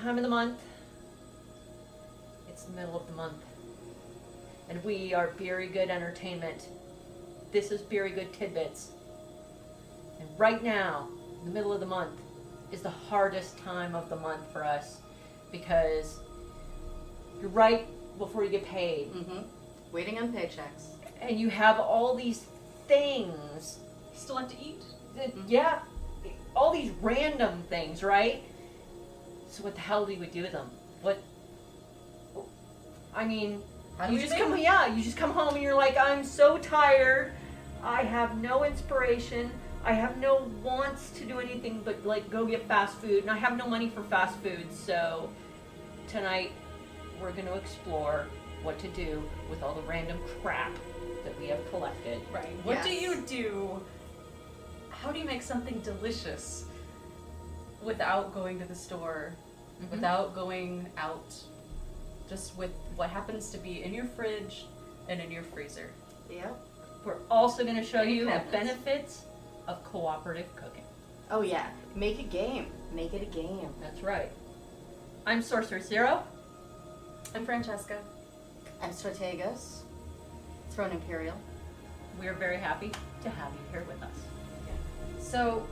time of the month. It's the middle of the month. And we are Beery Good Entertainment. This is Beery Good Tidbits. And right now, in the middle of the month, is the hardest time of the month for us because you're right before you get paid. Mm-hmm. Waiting on paychecks. And you have all these things. You still have to eat? Yeah, all these random things, right? So what the hell do we do with them? What? I mean, you just come home and you're like, I'm so tired. I have no inspiration. I have no wants to do anything but like go get fast food, and I have no money for fast food. So tonight we're going to explore what to do with all the random crap that we have collected. Right. What do you do? How do you make something delicious without going to the store, without going out, just with what happens to be in your fridge and in your freezer? Yep. We're also going to show you the benefits of cooperative cooking. Oh yeah, make a game. Make it a game. That's right. I'm Sorcerer Zero. I'm Francesca. I'm Strategos. Throne Imperial. We are very happy to have you here with us. So,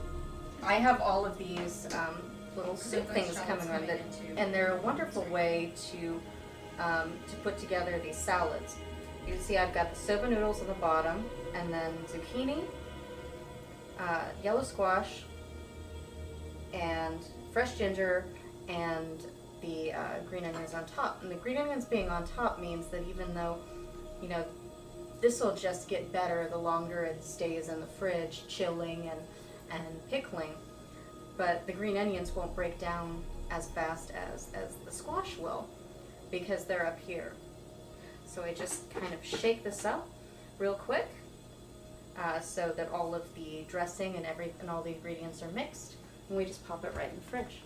I have all of these little soup things coming with it, and they're a wonderful way to put together these salads. You can see I've got the soba noodles on the bottom, and then zucchini, yellow squash, and fresh ginger, and the green onions on top. And the green onions being on top means that even though, you know, this will just get better the longer it stays in the fridge, chilling and pickling, but the green onions won't break down as fast as the squash will because they're up here. So I just kind of shake this up real quick so that all of the dressing and all the ingredients are mixed, and we just pop it right in the fridge.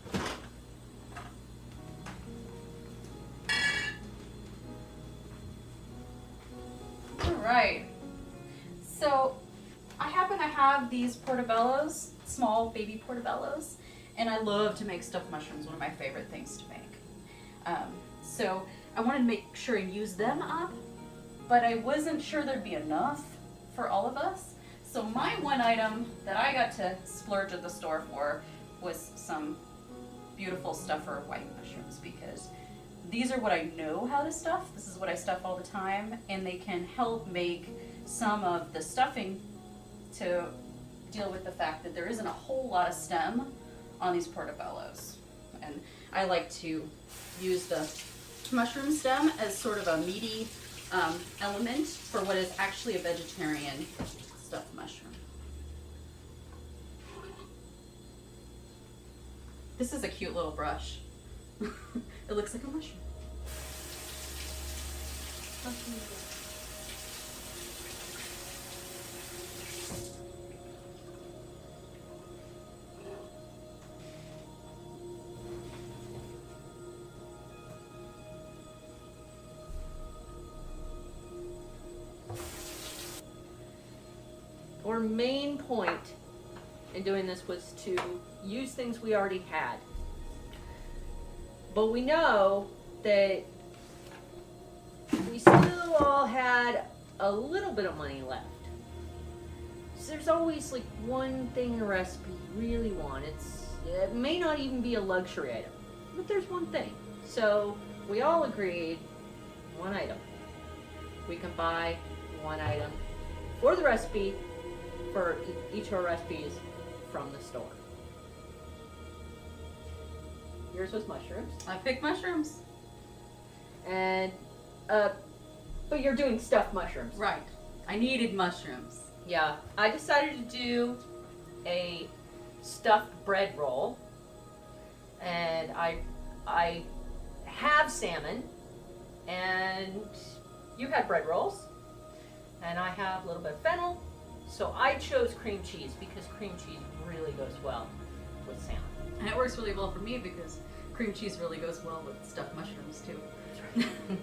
Alright. So, I happen to have these portobellos, small baby portobellos, and I love to make stuffed mushrooms, one of my favorite things to make. So, I wanted to make sure and use them up, but I wasn't sure there'd be enough for all of us. So my one item that I got to splurge at the store for was some beautiful stuffer white mushrooms, because these are what I know how to stuff. This is what I stuff all the time, and they can help make some of the stuffing to deal with the fact that there isn't a whole lot of stem on these portobellos. And I like to use the mushroom stem as sort of a meaty element for what is actually a vegetarian stuffed mushroom. This is a cute little brush. It looks like a mushroom. Our main point in doing this was to use things we already had. But we know that we still all had a little bit of money left. So there's always like one thing in a recipe you really want. It may not even be a luxury item, but there's one thing. So we all agreed one item. We can buy one item for the recipe for each of our recipes from the store. Yours was mushrooms. I picked mushrooms. And, but you're doing stuffed mushrooms. Right. I needed mushrooms. Yeah. I decided to do a stuffed bread roll. And I have salmon. And you had bread rolls. And I have a little bit of fennel. So I chose cream cheese because cream cheese really goes well with salmon. And it works really well for me because cream cheese really goes well with stuffed mushrooms too. That's right.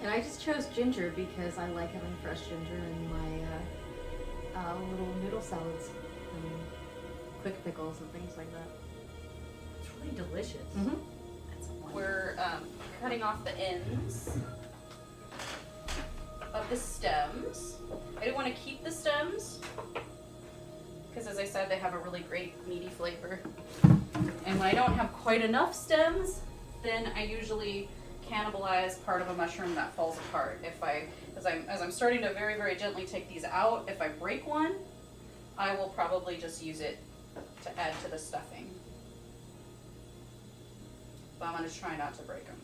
And I just chose ginger because I like having fresh ginger in my little noodle salads and quick pickles and things like that. That's really delicious. Mm-hmm. We're cutting off the ends of the stems. I do want to keep the stems because, as I said, they have a really great meaty flavor. And when I don't have quite enough stems, then I usually cannibalize part of a mushroom that falls apart. As I'm starting to very, very gently take these out, if I break one, I will probably just use it to add to the stuffing. But I'm going to try not to break them.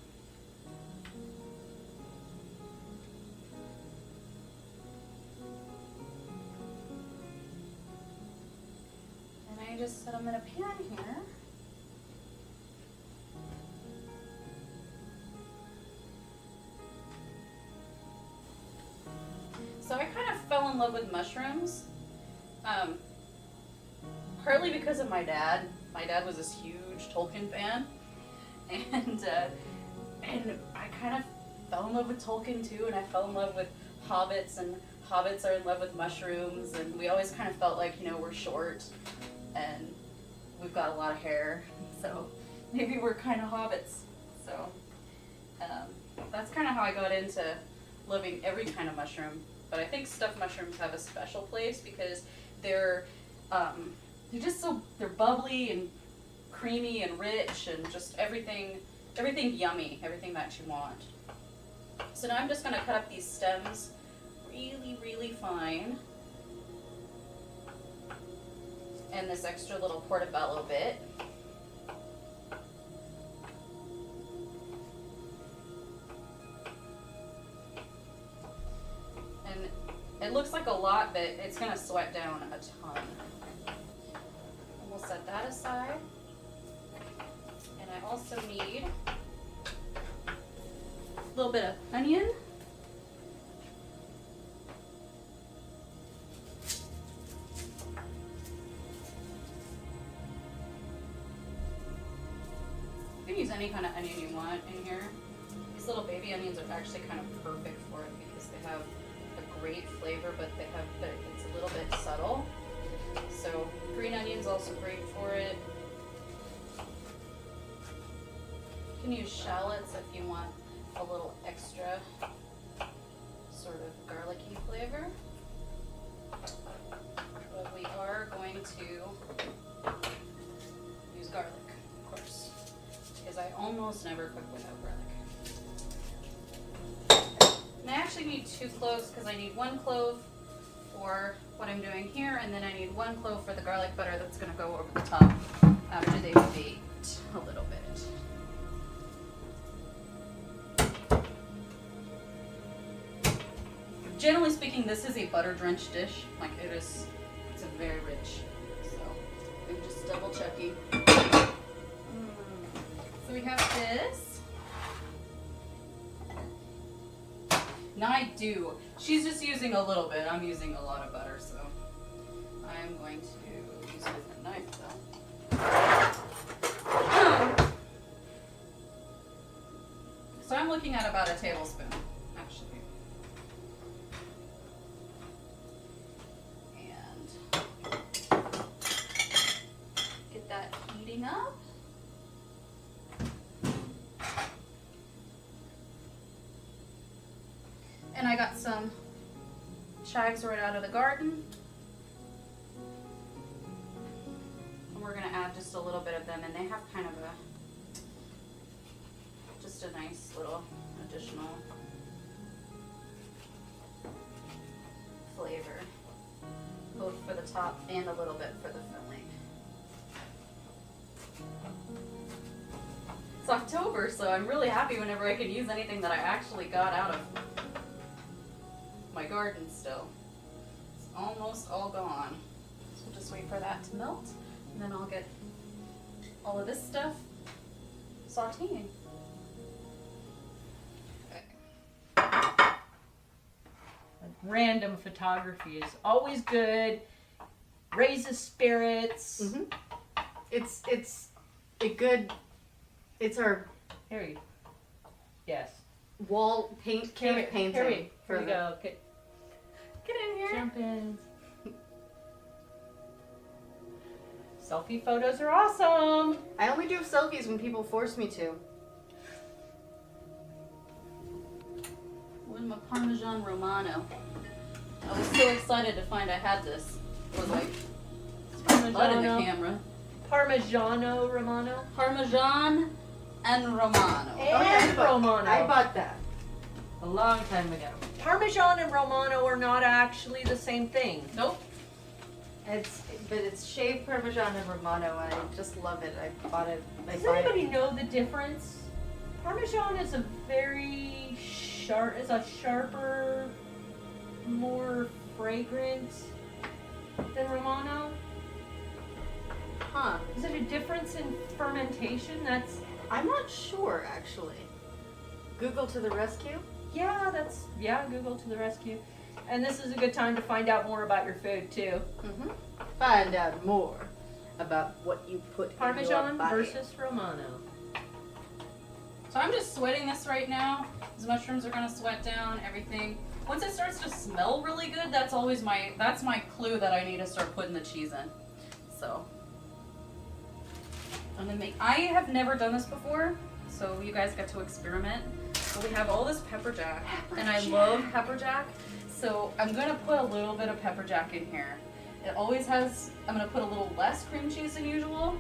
And I just set them in a pan here. So I kind of fell in love with mushrooms, partly because of my dad. My dad was this huge Tolkien fan, and I kind of fell in love with Tolkien too, and I fell in love with hobbits, and hobbits are in love with mushrooms, and we always kind of felt like, you know, we're short, and we've got a lot of hair, so maybe we're kind of hobbits. So that's kind of how I got into loving every kind of mushroom. But I think stuffed mushrooms have a special place because they're bubbly and creamy and rich and just everything yummy, everything that you want. So now I'm just going to cut up these stems really, really fine. And this extra little portobello bit. And it looks like a lot, but it's going to sweat down a ton. And we'll set that aside. And I also need a little bit of onion. You can use any kind of onion you want in here. These little baby onions are actually kind of perfect for it because they have a great flavor, but it's a little bit subtle. So green onion's also great for it. You can use shallots if you want a little extra sort of garlicky flavor. But we are going to use garlic, of course, because I almost never cook without garlic. And I actually need 2 cloves because I need 1 clove for what I'm doing here, and then I need 1 clove for the garlic butter that's going to go over the top after they've baked a little bit. Generally speaking, this is a butter-drenched dish. Like it's a very rich. So I'm just double checking. So we have this. Now she's just using a little bit. I'm using a lot of butter, so I'm going to use a different knife though. So I'm looking at about a tablespoon, actually. Get that heating up. And I got some chives right out of the garden. And we're going to add just a little bit of them, and they have kind of just a nice little additional flavor, both for the top and a little bit for the filling. It's October, so I'm really happy whenever I can use anything that I actually got out of my garden still. It's almost all gone. So we'll just wait for that to melt, and then I'll get all of this stuff sauteing. Random photography is always good. Raises spirits. Mm-hmm. It's our Harry. Yes. wall painting. Here we go. Get Get in here. jump in. Selfie photos are awesome. I only do selfies when people force me to. With my Parmesan Romano. I was so excited to find I had this. I was like, not in the Parmigiano. camera. Parmigiano Romano. Parmesan and Romano. And Romano. I bought that. A long time ago. Parmesan and Romano are not actually the same thing. Nope. But it's shaved Parmesan and Romano, and I just love it. I bought it. Does anybody know the difference? Parmesan is a very sharper, more fragrant than Romano. Huh. Is it a difference in fermentation? I'm not sure, actually. Google to the rescue? Yeah, Google to the rescue. And this is a good time to find out more about your food too. Mm-hmm. Find out more about what you put in your Parmesan body. versus Romano. So I'm just sweating this right now. These mushrooms are gonna sweat down, everything. Once it starts to smell really good, that's my clue that I need to start putting the cheese in. So I'm gonna I have never done this before, so you guys get to experiment. So we have all this pepper jack, and I love pepper jack. So I'm gonna put a little bit of pepper jack in here. It always has, I'm gonna put a little less cream cheese than usual,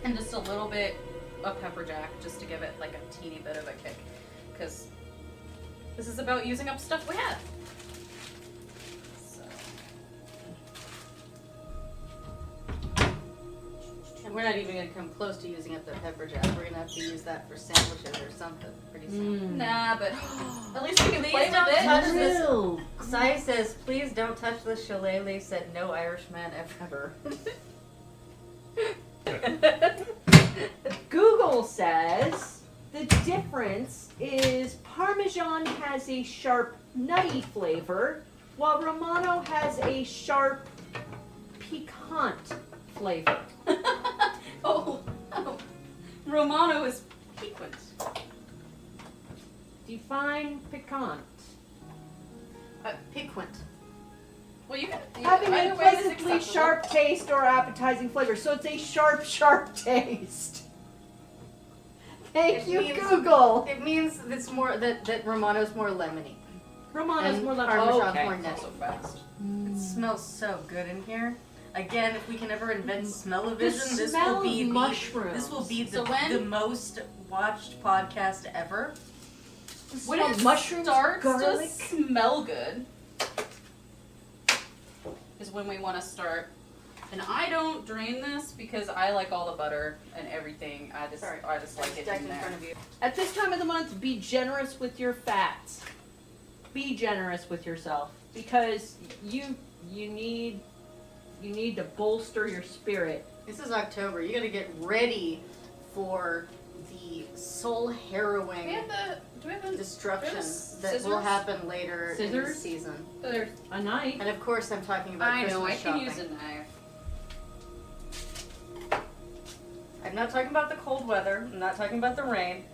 and just a little bit of pepper jack, just to give it like a teeny bit of a kick. Because this is about using up stuff we have. So. And we're not even going to come close to using up the pepper jack. We're going to have to use that for sandwiches or something pretty soon. Nah, but at least we can Please play don't with it. touch this. Real. Sai says, please don't touch the shillelagh, said no Irishman ever. Google says the difference is Parmesan has a sharp, nutty flavor, while Romano has a sharp, piquant flavor. oh, Romano is piquant. Define piquant. Piquant. Well, you can. Having a either way is pleasantly acceptable. sharp taste or appetizing flavor. So it's a sharp taste. Thank It you, means- Google. It means it's more that Romano's more lemony. Romano's and more like Parmesan okay. more It's nutty. also fast. It smells so good in here. Again, if we can ever invent smell-o-vision, The this smell will be of the mushrooms. this will be So the, when- the most watched podcast ever. When Smell it mushrooms, starts garlic. to smell good, is when we want to start. And I don't drain this because I like all the butter and everything. I just like it Stacked in in there. front of you. At this time of the month, be generous with your fats. Be generous with yourself because you need to bolster your spirit. This is October. You got to get ready for the soul harrowing Do we have a destruction There's that will scissors? happen later in the Scissors? season. There's a knife. And of course, I'm talking about I know, I Christmas can shopping. use a knife. I'm not talking about the cold weather. I'm not talking about the rain.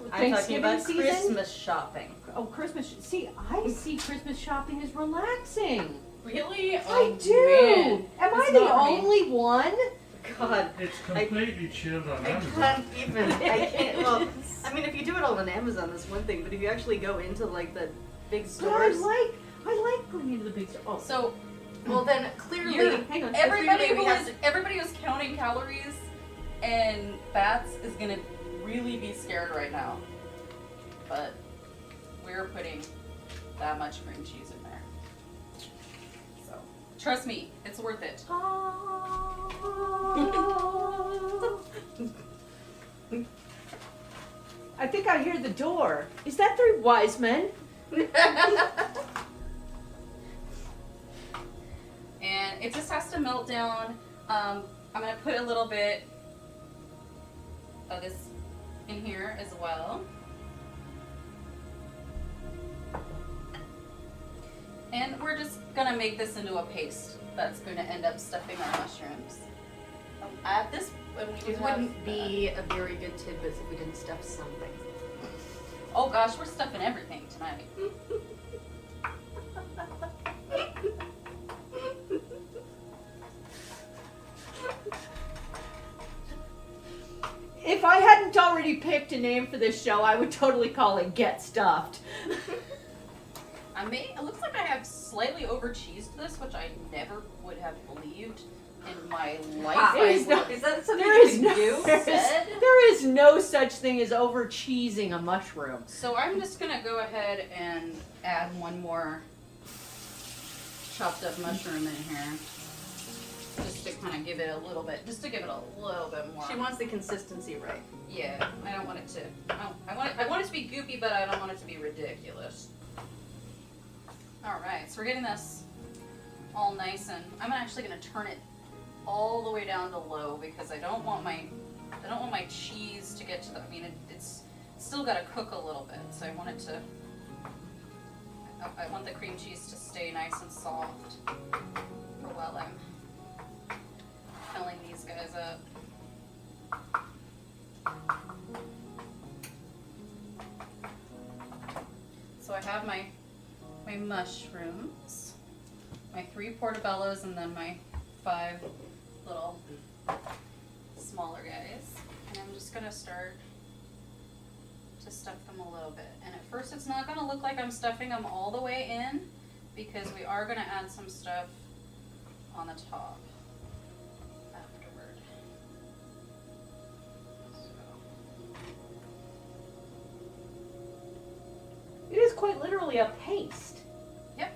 I'm talking Thanksgiving about season? Christmas shopping. Oh, Christmas. See, I see Christmas shopping as relaxing. Really? I Oh, do. man. Am I It's the not me. only one? God, It's completely chilled on I Amazon. can't even. I can't. Well, I mean, if you do it all on Amazon, that's one thing. But if you actually go into like the big But I stores, like going into the big store. Oh, So well, then clearly, hang on. everybody we have everybody who's counting calories and fats is gonna really be scared right now. But we're putting that much cream cheese in there. So trust me, it's worth it. I think I hear the door. Is that three wise men? And it just has to melt down. I'm gonna put a little bit of this in here as well. And we're just gonna make this into a paste that's gonna end up stuffing our mushrooms. At this, when we do it have, wouldn't be a very good tidbits if we didn't stuff something. oh gosh, we're stuffing everything tonight. you picked a name for this show, I would totally call it Get Stuffed. It looks like I have slightly over cheesed this, which I never would have believed in my life. Is that something There you is can no, do? there is no such thing as over cheesing a mushroom. So I'm just gonna go ahead and add one more chopped up mushroom in here, just to kind of give it a little bit, more. She wants the consistency right. Yeah, I don't want it to. I want it to be goopy, but I don't want it to be ridiculous. All right, so we're getting this all nice, and I'm actually gonna turn it all the way down to low because I don't want my cheese to get to the. I mean, it's still got to cook a little bit, so I want it to. I want the cream cheese to stay nice and soft for while I'm filling these guys up. So I have my mushrooms, my 3 portobellos, and then my 5 little smaller guys. And I'm just gonna start to stuff them a little bit. And at first it's not gonna look like I'm stuffing them all the way in because we are gonna add some stuff on the top afterward. It is quite literally a paste. Yep,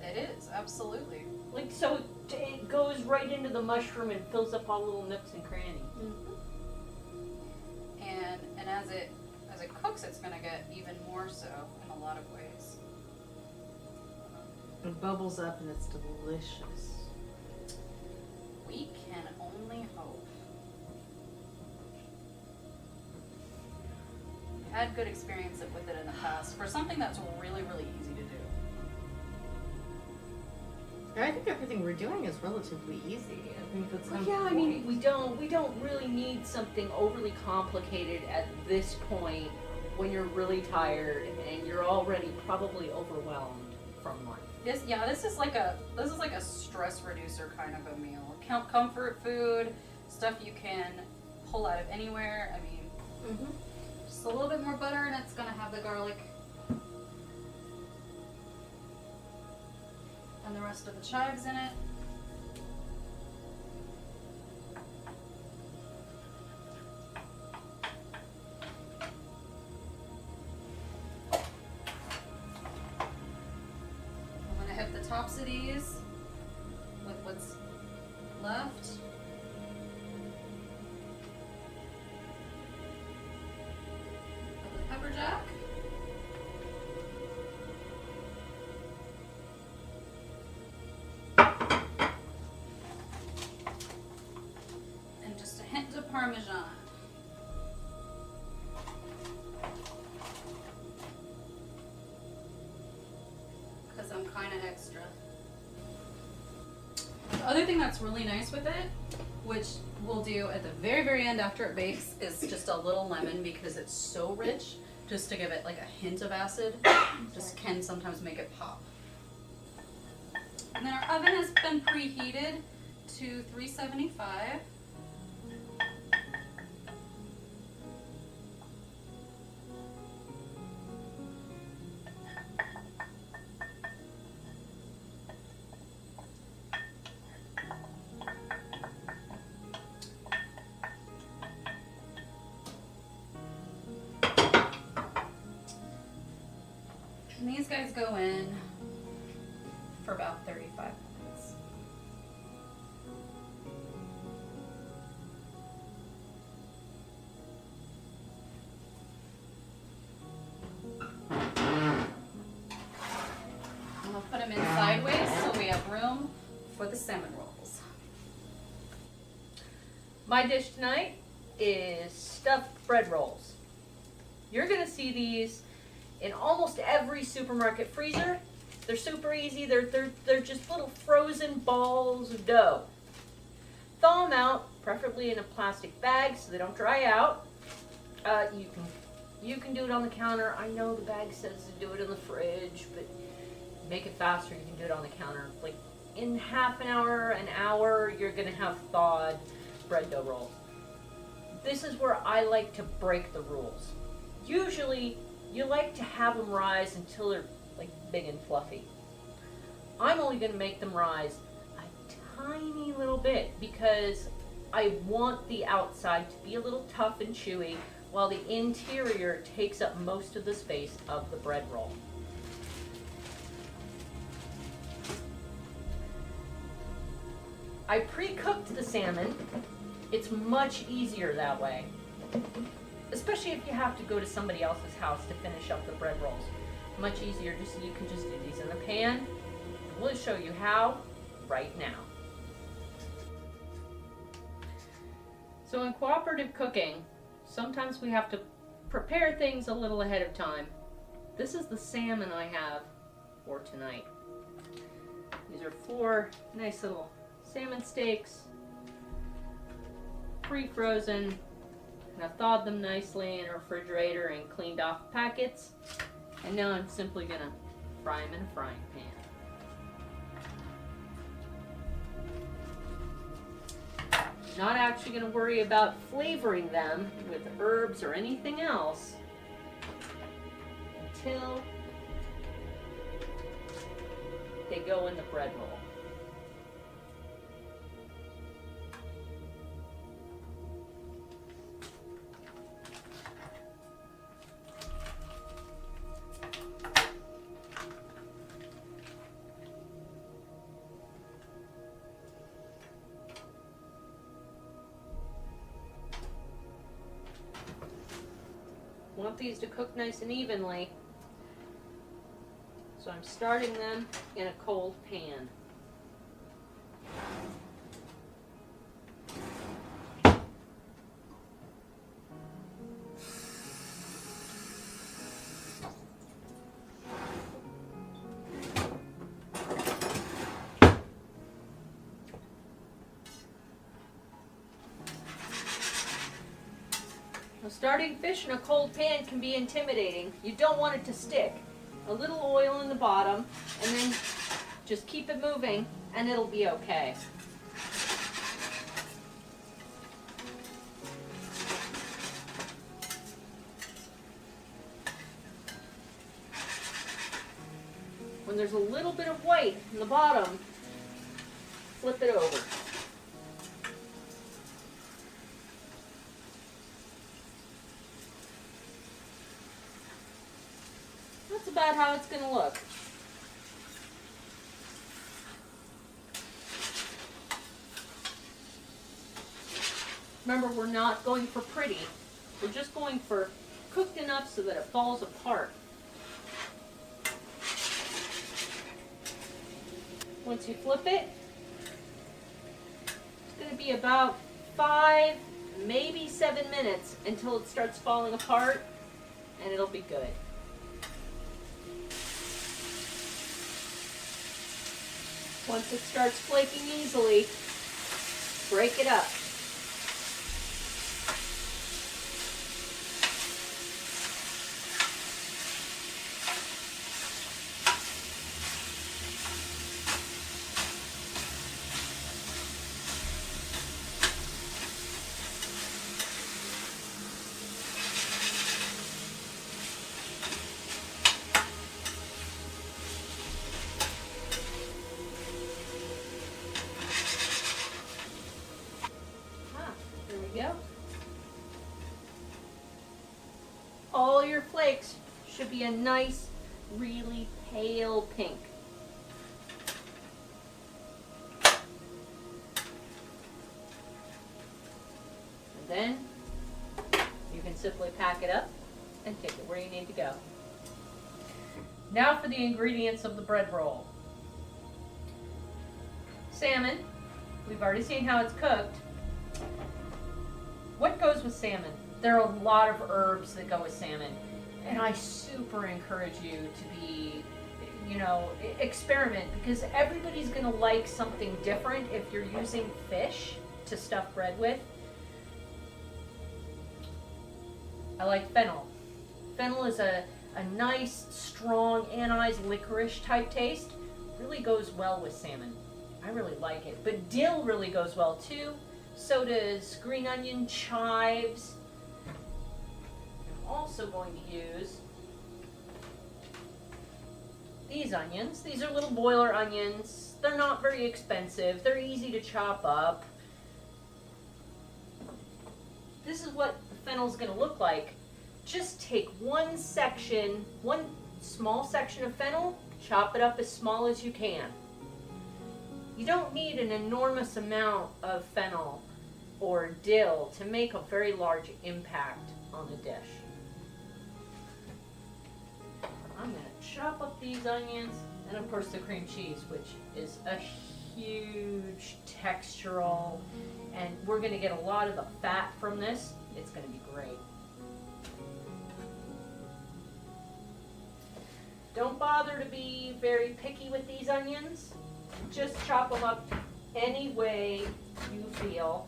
it is, absolutely. Like, so it goes right into the mushroom and fills up all little nooks and crannies. And as it cooks, it's gonna get even more so in a lot of ways. It bubbles up and it's delicious. We can only hope. Had good experience with it in the past for something that's really, really easy to do. I think everything we're doing is relatively easy. I think that's Well, yeah, I mean, we don't really need something overly complicated at this point when you're really tired and you're already probably overwhelmed from life. This is like a stress reducer kind of a meal. Comfort food, stuff you can pull out of anywhere. I mean, just a little bit more butter, and it's gonna have the garlic and the rest of the chives in it. I'm gonna hit the tops of these with what's left. Of the pepper jack. And just a hint of Parmesan. Because I'm kind of extra. The other thing that's really nice with it, which we'll do at the very, very end after it bakes, is just a little lemon because it's so rich, just to give it like a hint of acid, just can sometimes make it pop. And then our oven has been preheated to 375. And these guys go in for about 35 minutes. I'm gonna put them in sideways so we have room for the salmon rolls. My dish tonight is stuffed bread rolls. You're gonna see these in almost every supermarket freezer. They're super easy. They're just little frozen balls of dough. Thaw them out, preferably in a plastic bag so they don't dry out. You can do it on the counter. I know the bag says to do it in the fridge, but make it faster. You can do it on the counter. Like in half an hour, you're gonna have thawed bread dough rolls. this is where I like to break the rules. Usually, you like to have them rise until they're like big and fluffy. I'm only going to make them rise a tiny little bit because I want the outside to be a little tough and chewy while the interior takes up most of the space of the bread roll. I pre-cooked the salmon. It's much easier that way, especially if you have to go to somebody else's house to finish up the bread rolls. Much easier, just so you can just do these in the pan. We'll show you how right now. So in cooperative cooking, sometimes we have to prepare things a little ahead of time. This is the salmon I have for tonight. These are 4 nice little salmon steaks, pre-frozen, and I've thawed them nicely in a refrigerator and cleaned off packets. And now I'm simply gonna fry them in a frying pan. Not actually going to worry about flavoring them with herbs or anything else until they go in the bread roll. Want these to cook nice and evenly, so I'm starting them in a cold pan. Starting fish in a cold pan can be intimidating. You don't want it to stick. A little oil in the bottom, and then just keep it moving, and it'll be okay. When there's a little bit of white in the bottom, flip it over. That's about how it's going to look. Remember, we're not going for pretty. We're just going for cooked enough so that it falls apart. Once you flip it, it's going to be about 5, maybe 7 minutes until it starts falling apart, and it'll be good. Once it starts flaking easily, break it up. Go. All your flakes should be a nice, really pale pink. And then you can simply pack it up and take it where you need to go. Now for the ingredients of the bread roll. Salmon. We've already seen how it's cooked. What goes with salmon? There are a lot of herbs that go with salmon, and I super encourage you to be, experiment, because everybody's going to like something different if you're using fish to stuff bread with. I like fennel. Fennel is a nice, strong, anise licorice type taste. Really goes well with salmon. I really like it. But dill really goes well too. So does green onion chives. I'm also going to use these onions. These are little boiler onions. They're not very expensive. They're easy to chop up. This is what the fennel's going to look like. Just take one small section of fennel, chop it up as small as you can. You don't need an enormous amount of fennel or dill to make a very large impact on the dish. I'm going to chop up these onions, and of course the cream cheese, which is a huge textural, and we're going to get a lot of the fat from this. It's going to be great. Don't bother to be very picky with these onions. Just chop them up any way you feel.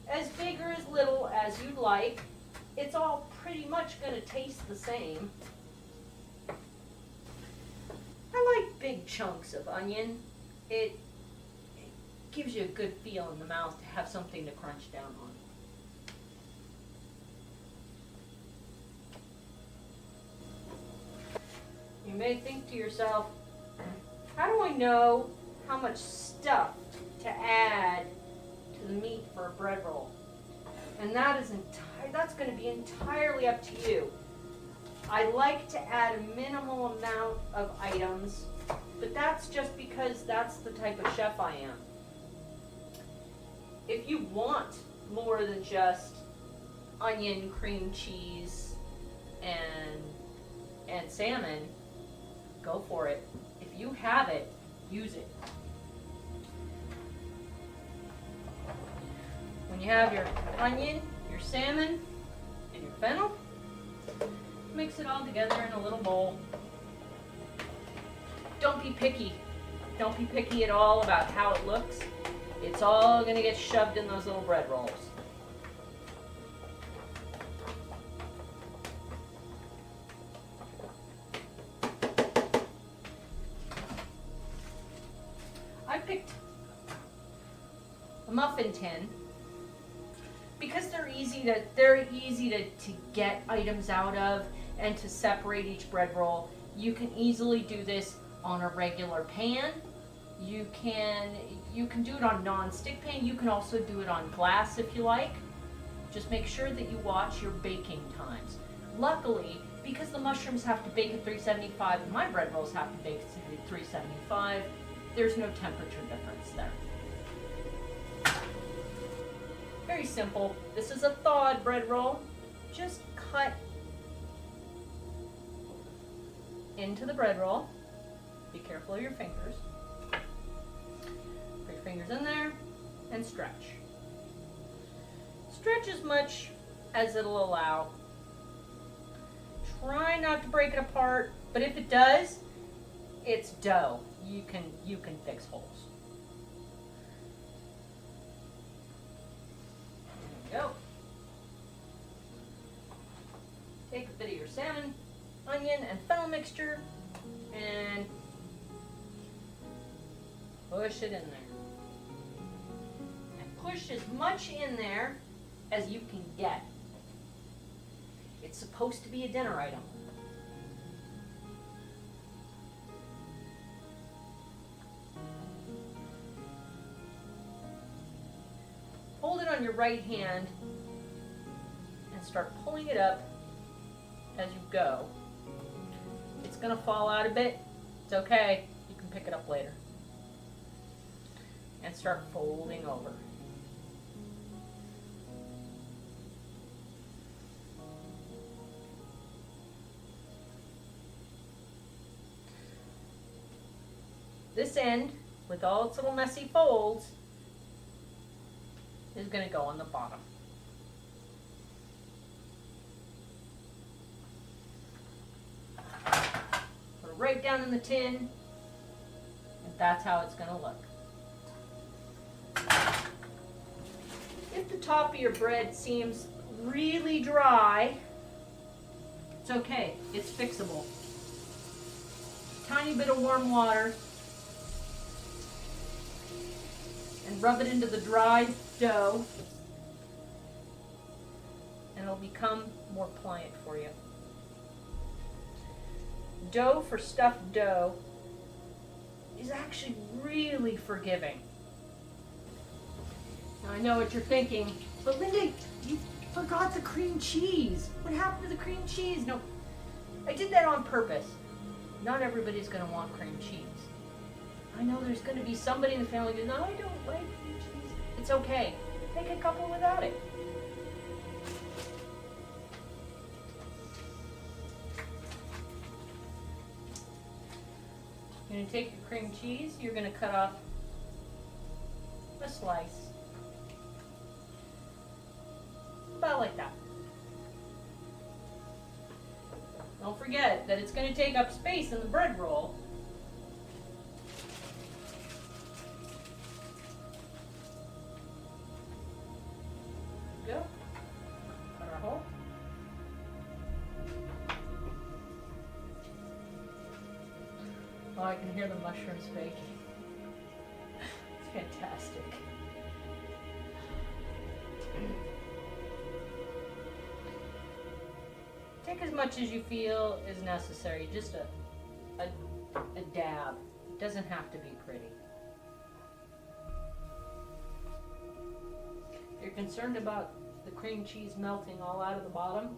As big or as little as you'd like. It's all pretty much going to taste the same. I like big chunks of onion. It gives you a good feel in the mouth to have something to crunch down on. You may think to yourself, how do I know how much stuff to add to the meat for a bread roll? And that's going to be entirely up to you. I like to add a minimal amount of items, but that's just because that's the type of chef I am. If you want more than just onion, cream cheese, and salmon, go for it. If you have it, use it. When you have your onion, your salmon, and your fennel, mix it all together in a little bowl. Don't be picky. Don't be picky at all about how it looks. It's all going to get shoved in those little bread rolls. I picked a muffin tin because they're easy to get items out of and to separate each bread roll. You can easily do this on a regular pan. You can do it on non-stick pan. You can also do it on glass if you like. Just make sure that you watch your baking times. Luckily, because the mushrooms have to bake at 375 and my bread rolls have to bake at 375, there's no temperature difference there. Very simple. This is a thawed bread roll. Just cut into the bread roll. Be careful of your fingers. Put your fingers in there and stretch. Stretch as much as it'll allow. Try not to break it apart, but if it does, it's dough. You can fix holes. There you go. Take a bit of your salmon, onion, and fennel mixture and push it in there. And push as much in there as you can get. It's supposed to be a dinner item. Hold it on your right hand and start pulling it up as you go. It's going to fall out a bit. It's okay. You can pick it up later. And start folding over. This end, with all its little messy folds, is going to go on the bottom. Put it right down in the tin, and that's how it's going to look. If the top of your bread seems really dry, it's okay. It's fixable. Tiny bit of warm water, and rub it into the dry dough, and it'll become more pliant for you. Dough for stuffed dough is actually really forgiving. Now I know what you're thinking, but Linda, you forgot the cream cheese. What happened to the cream cheese? No, I did that on purpose. Not everybody's going to want cream cheese. I know there's going to be somebody in the family who goes, no, I don't like cream cheese. It's okay. Take a couple without it. You're going to take your cream cheese, you're going to cut off a slice. About like that. Don't forget that it's going to take up space in the bread roll. Go. Cut our hole. Oh, I can hear the mushrooms baking. It's fantastic. Take as much as you feel is necessary, just a dab. It doesn't have to be pretty. If you're concerned about the cream cheese melting all out of the bottom,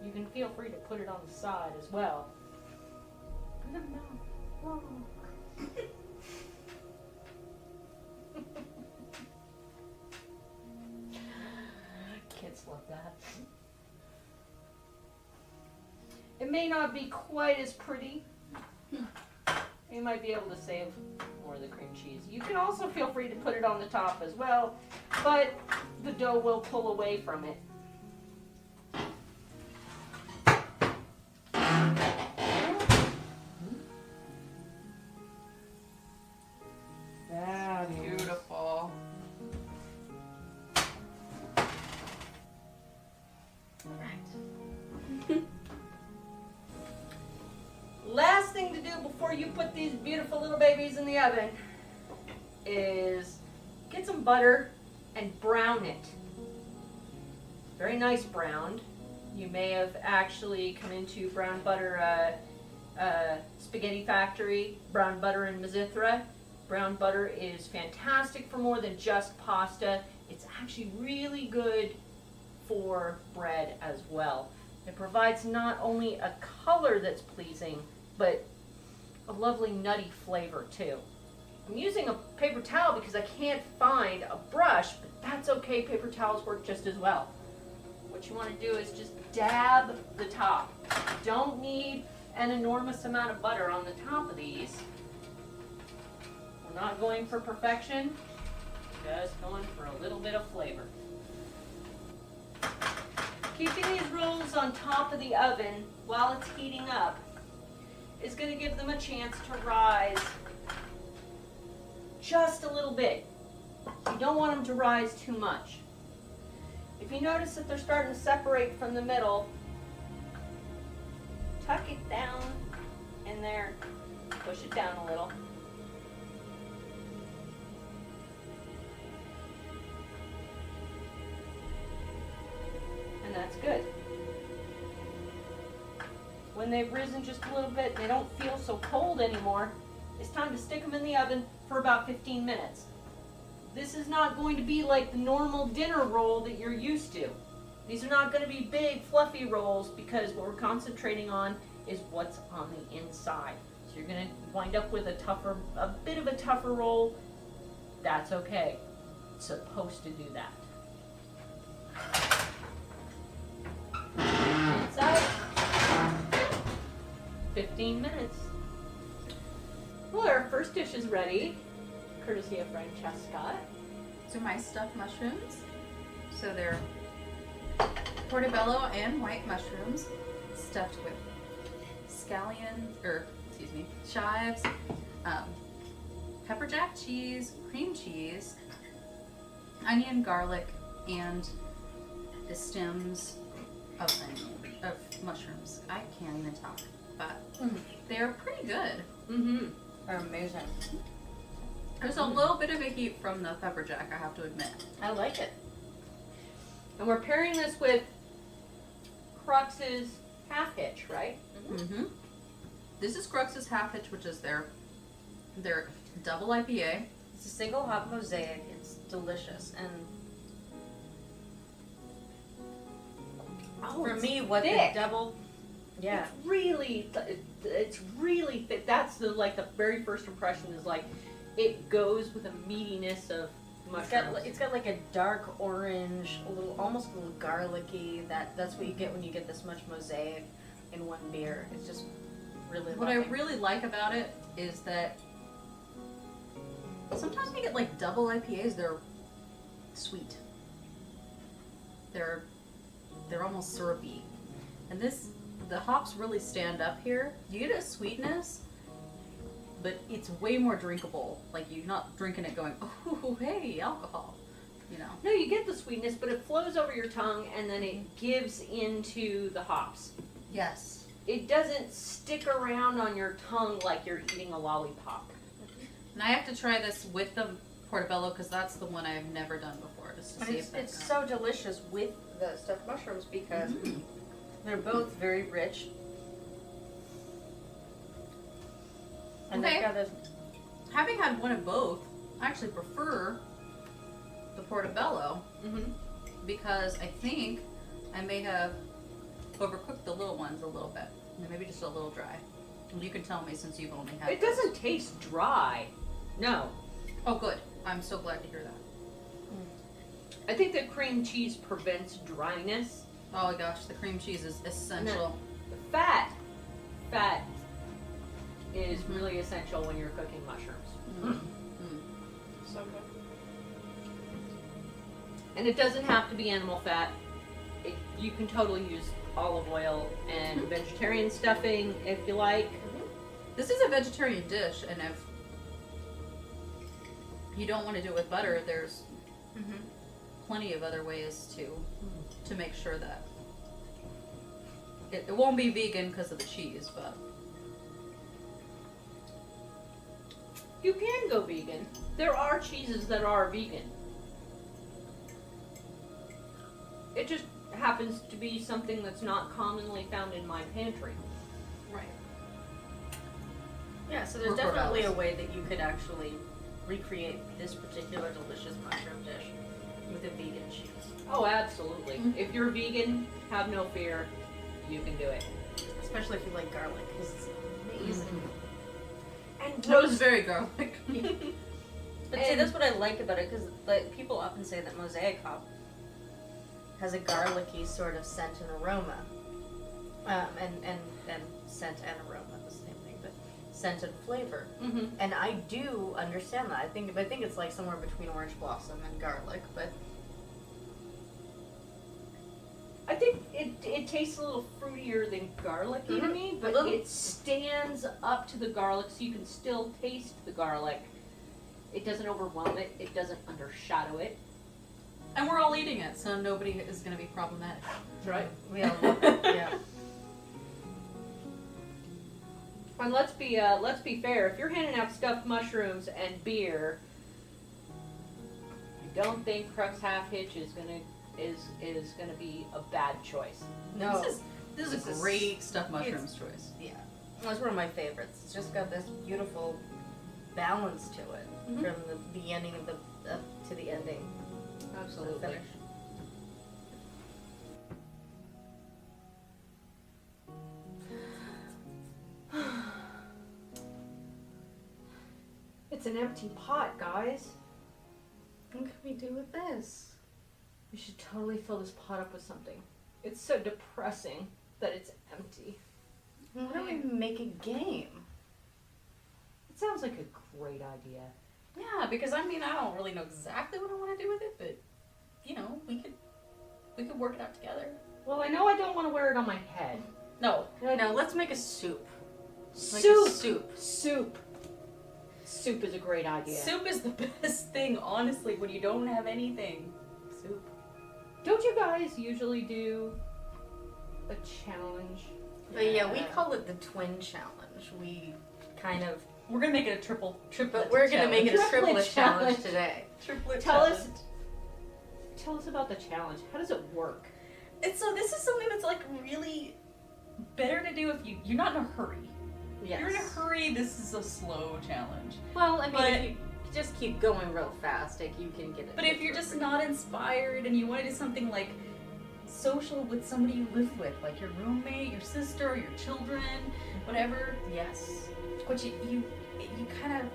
you can feel free to put it on the side as well. No. Oh. Kids love that. It may not be quite as pretty. You might be able to save more of the cream cheese. You can also feel free to put it on the top as well, but the dough will pull away from it. Beautiful. Last thing to do before you put these beautiful little babies in the oven is get some butter and brown it. Very nice browned. You may have actually come into Brown Butter Spaghetti Factory, Brown Butter in Mizithra. Brown butter is fantastic for more than just pasta. It's actually really good for bread as well. It provides not only a color that's pleasing, but a lovely nutty flavor too. I'm using a paper towel because I can't find a brush, but that's okay. Paper towels work just as well. What you want to do is just dab the top. You don't need an enormous amount of butter on the top of these. We're not going for perfection, just going for a little bit of flavor. Keeping these rolls on top of the oven while it's heating up is going to give them a chance to rise just a little bit. You don't want them to rise too much. If you notice that they're starting to separate from the middle, tuck it down in there, push it down a little. And that's good. When they've risen just a little bit, they don't feel so cold anymore, it's time to stick them in the oven for about 15 minutes. This is not going to be like the normal dinner roll that you're used to. These are not going to be big, fluffy rolls because what we're concentrating on is what's on the inside. So you're going to wind up with a bit of a tougher roll. That's okay. It's supposed to do that. Inside. 15 minutes. Well, our first dish is ready, courtesy of Francesca. So my stuffed mushrooms. So they're portobello and white mushrooms stuffed with chives, pepper jack cheese, cream cheese, onion, garlic, and the stems of mushrooms. I can't even talk, but they're pretty good. They're amazing. There's a little bit of a heat from the pepper jack, I have to admit. I like it. And we're pairing this with Crux's Half Hitch, right? Mm-hmm. This is Crux's Half Hitch, which is their double IPA. It's a single hop mosaic. It's delicious, and for it's me, what thick. the double, yeah, It's really thick. That's the very first impression is like, it goes with a meatiness of mushrooms. it's got like a dark orange, almost a little garlicky. That's what you get when you get this much mosaic in one beer. It's just really. What I really like about it is that sometimes when you get like double IPAs, they're sweet. They're almost syrupy, and the hops really stand up here. You get a sweetness, but it's way more drinkable. Like you're not drinking it going, oh hey, alcohol, you know. No, you get the sweetness, but it flows over your tongue and then it gives into the hops. Yes. It doesn't stick around on your tongue like you're eating a lollipop. And I have to try this with the portobello because that's the one I've never done before, just to see if it's so delicious with the stuffed mushrooms because they're both very rich. And Okay. they've got this. Having had one of both, I actually prefer the portobello because I think I may have overcooked the little ones a little bit. Maybe just a little dry. And you can tell me since you've only had It doesn't taste dry. No. Oh, good. I'm so glad to hear that. I think the cream cheese prevents dryness. Oh my gosh, the cream cheese is essential. The fat is really essential when you're cooking mushrooms. So good. And it doesn't have to be animal fat. You can totally use olive oil and vegetarian stuffing if you like. This is a vegetarian dish, and if you don't want to do it with butter, there's plenty of other ways to make sure that it won't be vegan because of the cheese, but You can go vegan. There are cheeses that are vegan. It just happens to be something that's not commonly found in my pantry. right. Yeah, so there's Or definitely a Corvallis. way that you could actually recreate this particular delicious mushroom dish with a vegan cheese. Oh, absolutely. Mhm. If you're vegan, have no fear. You can do it. Especially if you like garlic, because it's amazing. And That was very garlic. But see, that's what I like about it, because like, people often say that mosaic hop has a garlicky sort of scent and aroma. And scent and aroma, the same thing, but scent and flavor. Mhm. And I do understand that. I think it's like somewhere between orange blossom and garlic, but I think it tastes a little fruitier than garlicky to me, but little- it stands up to the garlic, so you can still taste the garlic. It doesn't overwhelm it. It doesn't undershadow it. And we're all eating it, so nobody is going to be problematic. That's right. we all love it. Yeah. And let's be fair. If you're handing out stuffed mushrooms and beer, I don't think Crux Half Hitch is gonna be a bad choice. No. This is a great stuffed mushrooms choice. Yeah. That's one of my favorites. It's just got this beautiful balance to it from the beginning of the to the ending. Absolutely. Finish. It's an empty pot, guys. What can we do with this? We should totally fill this pot up with something. It's so depressing that it's empty. Why don't we make a game? It sounds like a great idea. Yeah, because I mean, I don't really know exactly what I want to do with it, but you know, we could work it out together. Well, I know I don't want to wear it on my head. No, No, let's make a soup. Soup. Soup. Soup. Soup is a great idea. soup is the best thing, honestly, when you don't have anything. Soup. Don't you guys usually do a challenge? But yeah, we call it the twin challenge. We kind of We're gonna make it a triplet. But we're gonna make it a Triplet triplet challenge challenge. today. Triplet Tell challenge. Tell us about the challenge. How does it work? And so this is something that's like really better to do if you're not in a hurry. Yes. If you're in a hurry, this is a slow challenge. Well, I mean, But- if you just keep going real fast, like you can get it. But if you're just not inspired and you want to do something like social with somebody you live with, like your roommate, your sister, your children, whatever, yes. but you kind of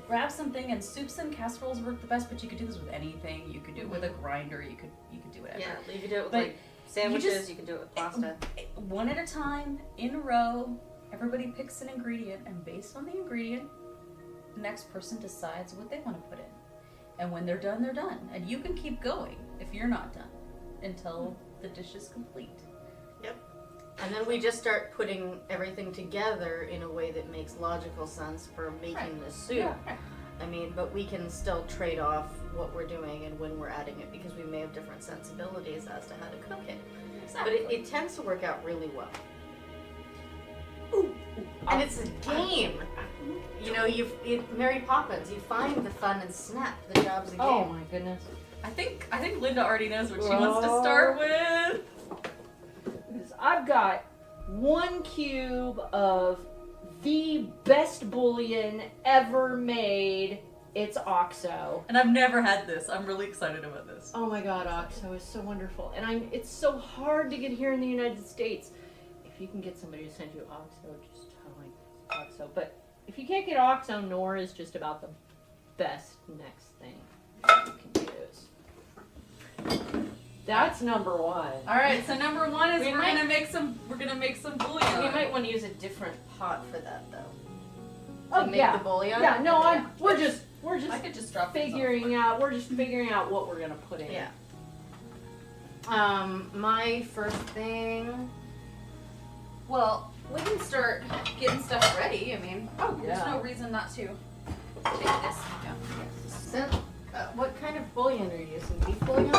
grab something, and soups and casseroles work the best, but you could do this with anything. You could do it with a grinder, you could do whatever. Yeah, you can do it with But like sandwiches, just- you can do it with pasta. One at a time, in a row, everybody picks an ingredient, and based on the ingredient, the next person decides what they want to put in. And when they're done, they're done. And you can keep going if you're not done until the dish is complete. And then we just start putting everything together in a way that makes logical sense for making the soup. Yeah. I mean, but we can still trade off what we're doing and when we're adding it because we may have different sensibilities as to how to cook it. Exactly. But it tends to work out really well. And it's a game. You know, Mary Poppins, you find the fun and snap. The job's a game. Oh my goodness. I think Linda already knows what she wants to start with. Because I've got 1 cube of the best bouillon ever made. It's OXO. And I've never had this. I'm really excited about this. Oh my god, OXO is so wonderful. And it's so hard to get here in the United States. If you can get somebody to send you OXO, just totally OXO. But if you can't get OXO, Nor is just about the best next thing you can use. That's number 1. All right, so number 1 is We we're might- gonna make some bouillon. We might want to use a different pot for that though. Oh To make yeah, the bouillon. yeah. No, Yeah. we're just I could just drop these off. figuring out. We're just figuring out what we're gonna put in. Yeah. My first thing. Well, we can start getting stuff ready. I mean, There's Yeah. no reason not to take this. Yeah. since, what kind of bouillon are you using? Beef bouillon?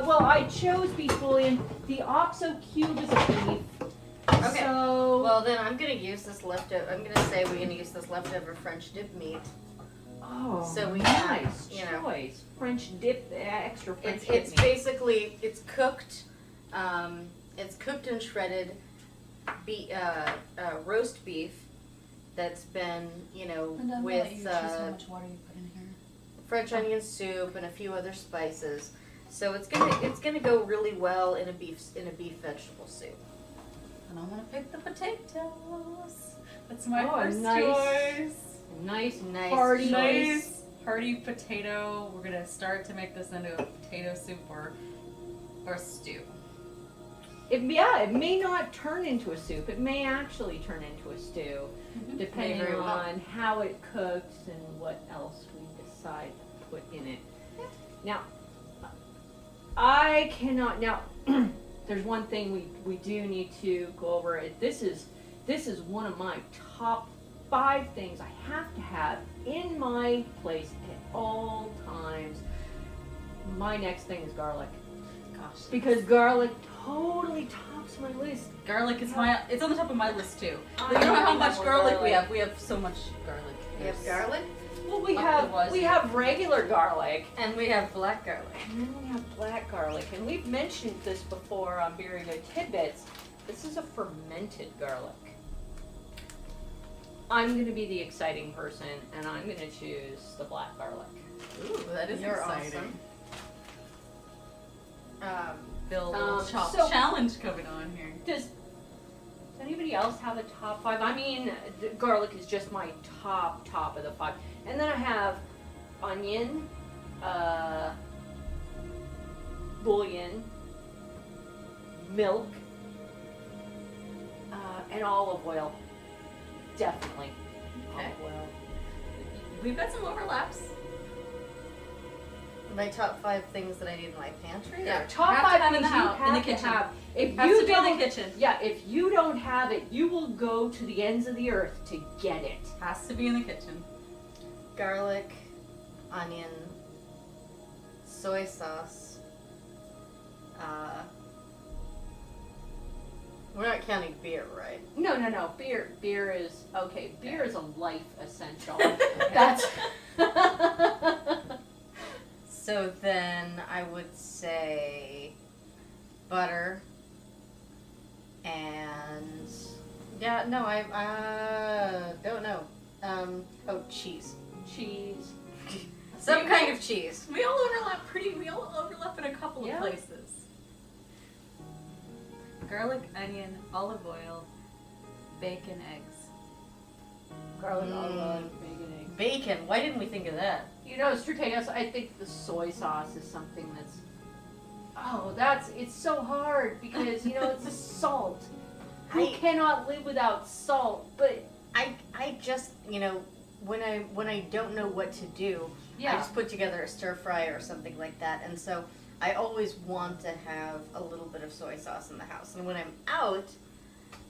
Well, I chose beef bouillon. The OXO cube is a beef. Okay. So. Well, then I'm gonna use this leftover. I'm gonna say we're gonna use this leftover French dip meat. Oh, So we nice have, you know, choice. French dip, extra French It's dip meat. basically it's cooked. It's cooked and shredded roast beef that's been with how much water you put in here. French onion soup and a few other spices. So it's gonna go really well in a beef vegetable soup. And I'm gonna pick the potatoes. That's my Oh, first nice. choice. Nice, Nice hearty. choice. Nice hearty potato. We're gonna start to make this into a potato soup or stew. It may not turn into a soup. It may actually turn into a stew, depending May very well. on how it cooks and what else we decide to put in it. Now, I cannot. Now, there's one thing we do need to go over. This is one of my top 5 things I have to have in my place at all times. My next thing is garlic. Gosh. Because garlic totally tops my list. Garlic is it's on the top of my list too. I But you don't know how love much garlic we garlic. have. We have so much garlic. We have garlic Well, we Otherwise you- have regular garlic, and we have black garlic. and then we have black garlic. And we've mentioned this before on Beery Tidbits. This is a fermented garlic. I'm going to be the exciting person, and I'm going to choose the black garlic. Ooh, that is You're exciting. Awesome. Bill, so- challenge coming on here. Does anybody else have a top 5? I mean, the garlic is just my top of the 5. And then I have onion, bouillon, milk, and olive oil. Definitely. Okay. Olive oil. We've got some overlaps. My top 5 things that I need in my pantry. Yeah. Or- Top Have to 5 have in things the you house- in the have to kitchen. have. If Has you to be in don't, the kitchen. yeah, if you don't have it, you will go to the ends of the earth to get it. Has to be in the kitchen. Garlic, onion, soy sauce, We're not counting beer, right? No. Beer is okay. Beer is a life essential. That's. So then I would say butter and I don't know. Cheese. Cheese. Some kind of cheese. We all overlap in a couple of places. Garlic, onion, olive oil, bacon, eggs. Garlic, olive oil, bacon, eggs. Bacon. Why didn't we think of that? You know, Strategos, I think the soy sauce is something that's. It's so hard because, it's salt. Who cannot live without salt? But I just, when I don't know what to do, I just put together a stir fry or something like that. And so I always want to have a little bit of soy sauce in the house. And when I'm out,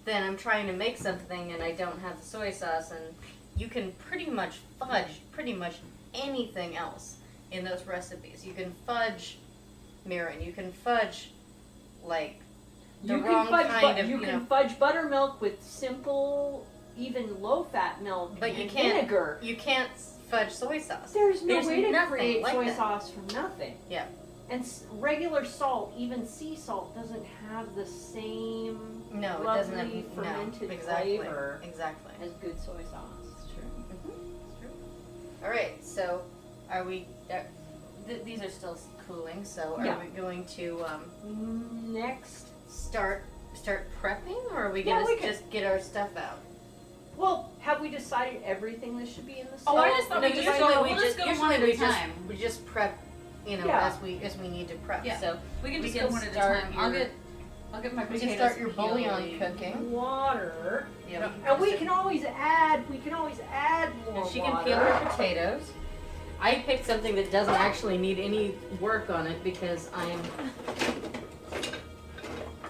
then I'm trying to make something and I don't have the soy sauce, and you can pretty much fudge pretty much anything else in those recipes. You can fudge mirin, you can fudge like the wrong kind of, you can fudge buttermilk with simple, even low-fat milk, but and you can't vinegar. You can't fudge soy sauce. There's no way to nothing create like soy that. sauce from nothing. Yeah. And regular salt, even sea salt, doesn't have the same No, it lovely doesn't have fermented exactly. flavor Exactly. as good soy sauce. It's true. All right. So, are we? These are still cooling. So, are we going to Next. start prepping, or are we Yeah, gonna we can- just get our stuff out? Well, have we decided everything that should be in the Oh, salt? I just thought we just go. We'll just go one at a time. We just prep, Yeah. as we need to prep. Yeah. So We can we just can go one at a start time. your- I'll get my we potatoes. can start your bouillon peeling. cooking. Water. Yeah. And we can always add more She water. can peel her potatoes. I picked something that doesn't actually need any work on it because I'm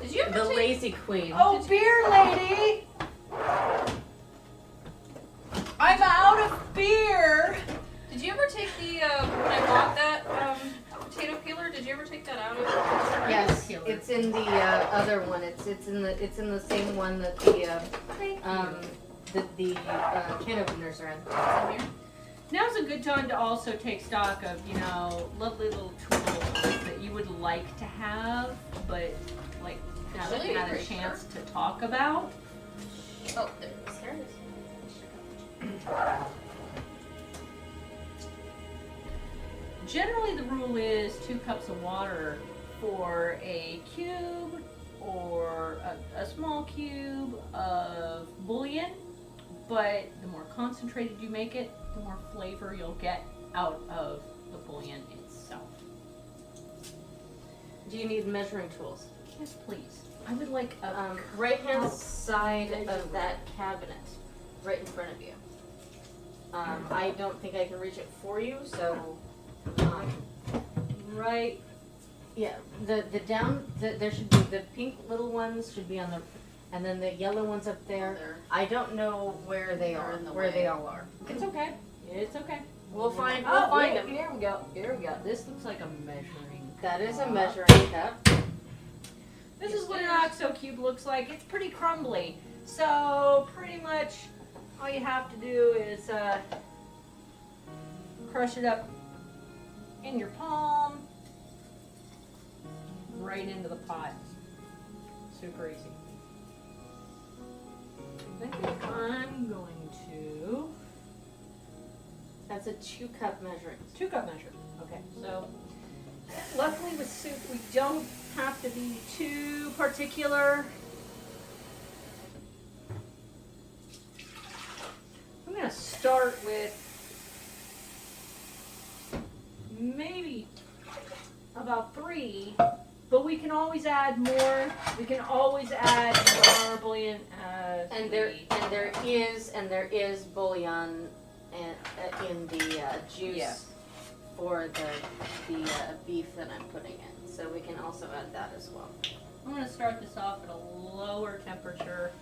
Did you ever the take? lazy queen. Oh, beer lady! I'm out of beer. Did you ever take the when I bought that potato peeler? Did you ever take that out of it? Yes, it's in the other one. It's in the same one that the can openers are in. Here. Now's a good time to also take stock of, lovely little tools that you would like to have, but haven't Actually, had a pretty chance to talk about. Oh, there it is. There it is. Generally, the rule is 2 cups of water for a cube or a small cube of bouillon, but the more concentrated you make it, the more flavor you'll get out of the bouillon itself. Do you need measuring tools? Yes, please. I would like a Right hand side of that cabinet, right in front of you. I don't think I can reach it for you, so right. Yeah, there should be the pink little ones should be on the, and then the yellow ones up there. I don't know where they are, in the where way. they all are. It's okay. It's okay. We'll find wait, them. Here we go. Here we go. This looks like a measuring. That is a measuring cup. This is what an OXO cube looks like. It's pretty crumbly. So pretty much all you have to do is crush it up in your palm, right into the pot. Super easy. I think I'm going to. That's a 2-cup measuring. 2-cup measure. Okay, so luckily with soup we don't have to be too particular. I'm going to start with maybe about 3, but we can always add more. We can always add more bouillon as And there is bouillon in the juice. Yeah. For the beef that I'm putting in, so we can also add that as well. I'm going to start this off at a lower temperature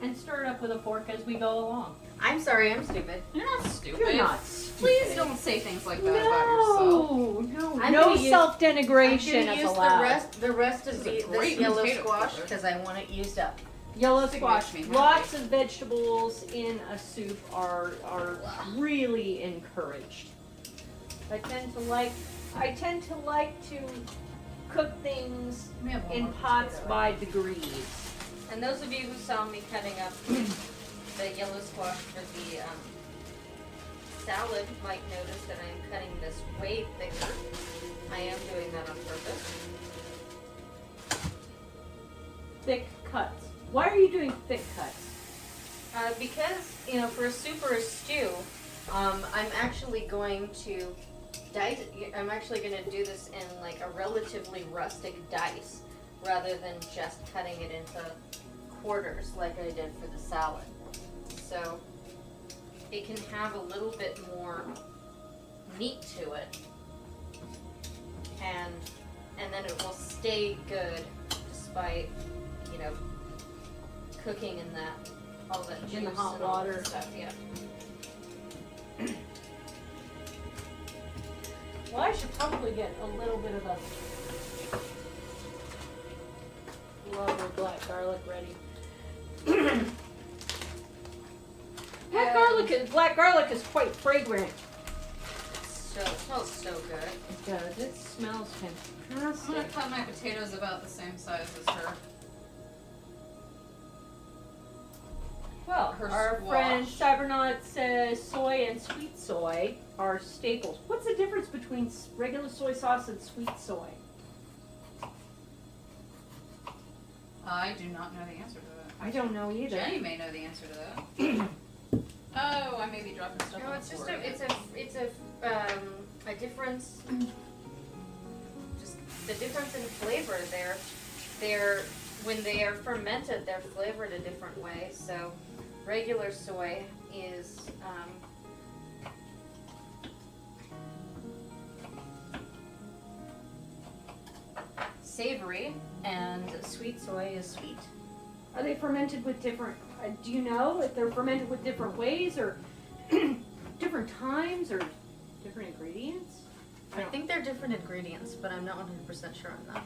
and stir it up with a fork as we go along. I'm sorry, I'm stupid. You're not stupid. You're not stupid. Please don't say things like that about yourself. No, I'm no gonna use- self-denigration I'm is gonna allowed. use the rest of This is a this great yellow potato squash flavor. because I want it used up. Yellow This squash. makes me Lots happy. of vegetables in a soup are really encouraged. I tend to like to cook things We have one in more pots potato. by degrees. And those of you who saw me cutting up the yellow squash for the salad might notice that I'm cutting this way thicker. I am doing that on purpose. Thick cuts. Why are you doing thick cuts? Because, for a soup or a stew, I'm actually going to dice. I'm actually going to do this in like a relatively rustic dice, rather than just cutting it into quarters like I did for the salad. So it can have a little bit more meat to it, and then it will stay good despite cooking in that all that juice In the hot and all that water. stuff. Yeah. Well, I should probably get a little bit of a lovely black garlic ready. Black garlic is quite fragrant. So it smells so good. It does. It smells I'm gonna fantastic. cut my potatoes about the same size as her. Well, Her our squash. friend Cybernaut says soy and sweet soy are staples. What's the difference between regular soy sauce and sweet soy? I do not know the answer to that. I don't know either. Jenny may know the answer to that. Oh, I may be dropping stuff No, on it's the just floor. a difference. Just the difference in flavor. They're when they are fermented, they're flavored a different way. So regular soy is savory, and sweet soy is sweet. Are they fermented with different? Do you know if they're fermented with different ways or different times or different ingredients? I think they're different ingredients, but I'm not 100% sure on that.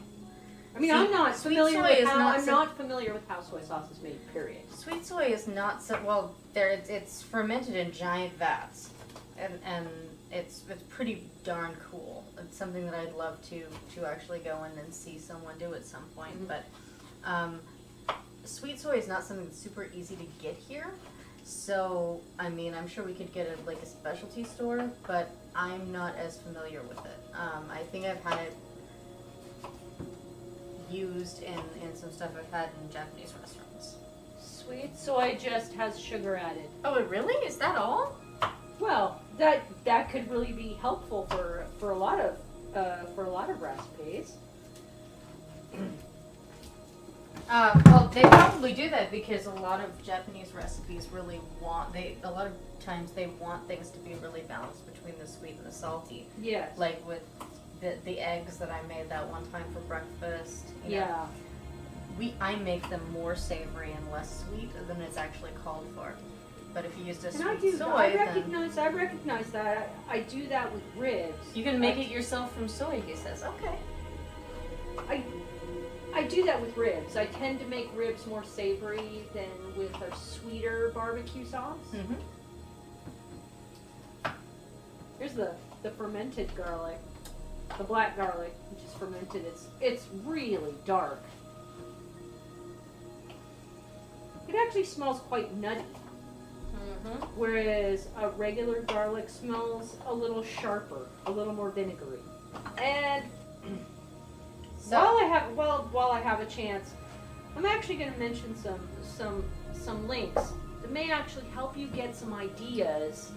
I mean, I'm not sweet familiar soy with is how not I'm so- not familiar with how soy sauce is made. Period. Sweet soy is not so well. It's fermented in giant vats, and it's pretty darn cool. It's something that I'd love to actually go in and see someone do at some point. Mhm. But sweet soy is not something that's super easy to get here. So I mean, I'm sure we could get it like a specialty store, but I'm not as familiar with it. I think I've had it used in some stuff I've had in Japanese restaurants. Sweet soy just has sugar added. Oh, it really? Is that all? Well, that could really be helpful for a lot of recipes. Well, they probably do that because a lot of Japanese recipes really a lot of times they want things to be really balanced between the sweet and the salty. Yes. Like with the eggs that I made that one time for breakfast. you know, Yeah. I make them more savory and less sweet than it's actually called for. But if you used a And I sweet do. soy, I then recognize that. I do that with ribs. you can make it yourself from soy. He says, okay. I do that with ribs. I tend to make ribs more savory than with a sweeter barbecue sauce. Mm-hmm. Here's the fermented garlic, the black garlic, which is fermented. It's really dark. It actually smells quite nutty, Mm-hmm. whereas a regular garlic smells a little sharper, a little more vinegary. And So while I have a chance, I'm actually going to mention some links that may actually help you get some ideas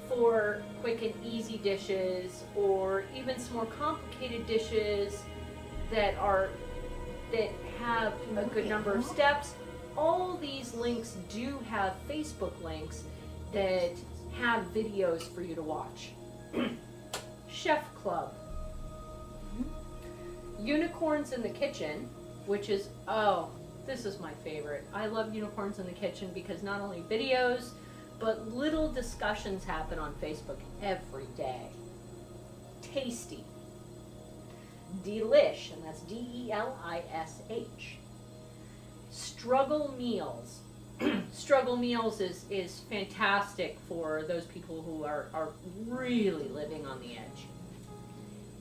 for quick and easy dishes, or even some more complicated dishes that have a good number of steps. All these links do have Facebook links that have videos for you to watch. Chef Club. Unicorns in the Kitchen, which is, this is my favorite. I love Unicorns in the Kitchen because not only videos, but little discussions happen on Facebook every day. Tasty. Delish, and that's Delish. Struggle meals. Struggle meals is fantastic for those people who are really living on the edge.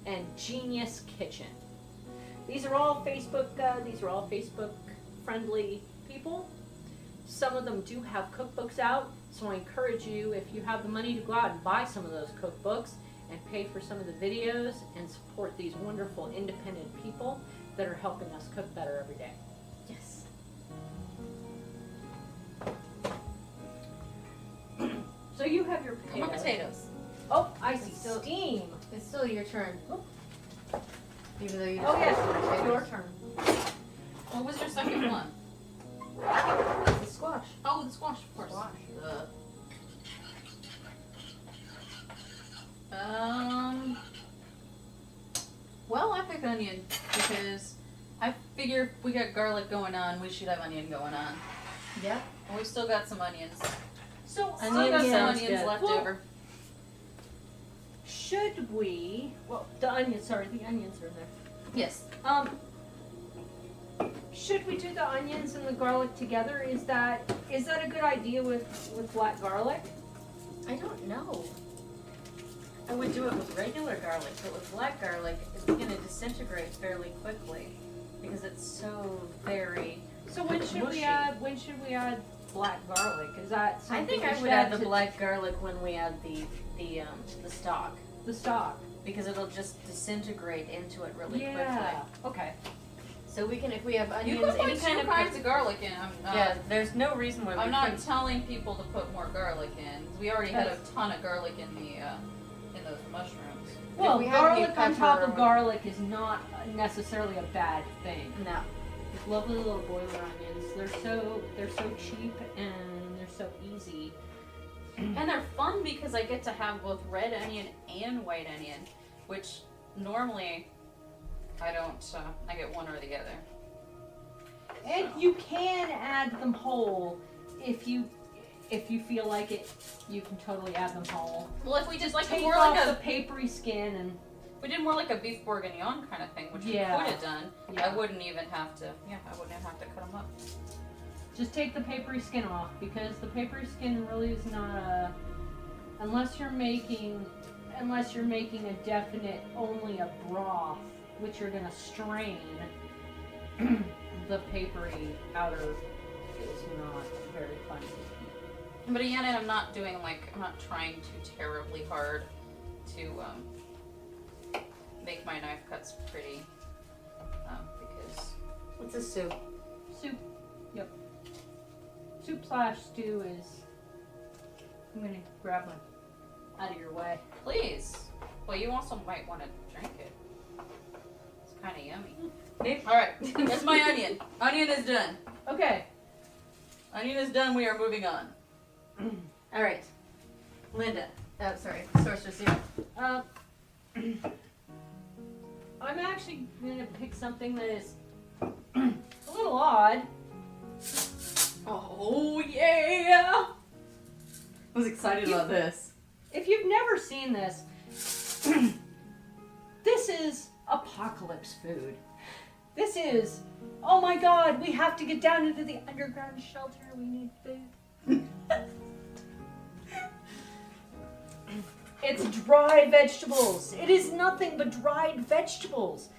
And Genius Kitchen. These are all Facebook friendly people. Some of them do have cookbooks out, so I encourage you, if you have the money, to go out and buy some of those cookbooks and pay for some of the videos and support these wonderful independent people that are helping us cook better every day. Yes. So you have your More potatoes. potatoes. Oh, I see Still- steam. It's still your turn. Even though you Oh yes, just it's your turn. What was your second one? The squash. Oh, the squash, of course. Squash. Well, I picked onion because I figure if we got garlic going on, we should have onion going on. Yeah. And we still got some onions. So Still got some sounds onions good. left Well, over. should we? Well, the onions are in there. Yes. Should we do the onions and the garlic together? Is that a good idea with black garlic? I don't know. I would do it with regular garlic, but with black garlic, it's going to disintegrate fairly quickly because it's so very. So when should Mushy. we add black garlic? Is that something I think we I should would add the to black garlic when we add the stock the stock? because it'll just disintegrate into it really Yeah. quickly. Okay. So we can, if we have You onions, can put any kind two of kinds of garlic in. I'm not, yeah, there's no reason why we I'm not couldn't. telling people to put more garlic in. We already had a ton of garlic in the in those mushrooms. Well, we have any garlic on top pepper of garlic is not necessarily a bad thing. No. These lovely little boiler onions. They're so cheap and they're so easy. And they're fun because I get to have both red onion and white onion, which normally I don't. I get one or the other. And you can add them whole if you feel like it. You can totally add them whole. Well, if we just like Take more off like the a, papery skin and we did more like a beef bourguignon kind of thing, which Yeah. we could have done. Yeah. I wouldn't even have to. Yeah, I wouldn't have to cut them up. just take the papery skin off, because the papery skin really is not a, unless you're making a definite only a broth, which you're gonna strain. The papery outer is not very fun to eat. But again, I'm not trying too terribly hard to make my knife cuts pretty, because What's a soup? Soup. Yep. Soup/stew is. I'm gonna grab one out of your way. please. Well, you also might want to drink it. It's kind of yummy. Maybe. All right, that's my onion. Onion is done. Okay. Onion is done. We are moving on. All right. Linda. Sorry. Sorceress Zero. I'm actually gonna pick something that is a little odd. Oh yeah! I was excited about this. If you've never seen this, this is apocalypse food. This is, oh my god, we have to get down into the underground shelter. We need food. It's dry vegetables. It is nothing but dried vegetables.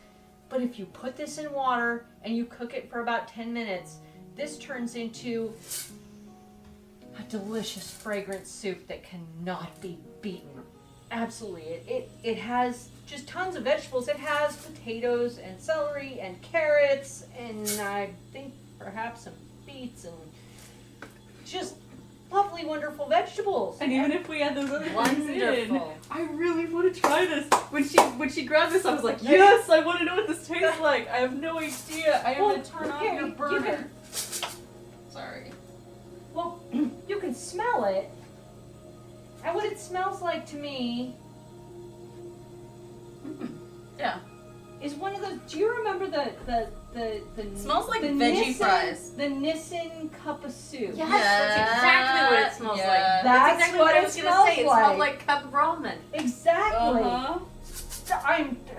But if you put this in water and you cook it for about 10 minutes, this turns into a delicious, fragrant soup that cannot be beaten. Absolutely. It has just tons of vegetables. It has potatoes and celery and carrots and I think perhaps some beets and just lovely, wonderful vegetables. And even if we add those other things in, Wonderful. I really want to try this. When she grabbed this, I was like, yes, I want to know what this tastes like. I have no idea. I am going to turn on here, your you burner. can- Sorry. Well, you can smell it. And what it smells like to me Yeah. is one of those. Do you remember the It smells like the veggie Nissan, fries. The Nissan cup of soup. Yes, that's exactly what it smells like. Yeah. That's exactly what I it was gonna smells say. It like. smelled like cup of ramen. Exactly. Uh-huh.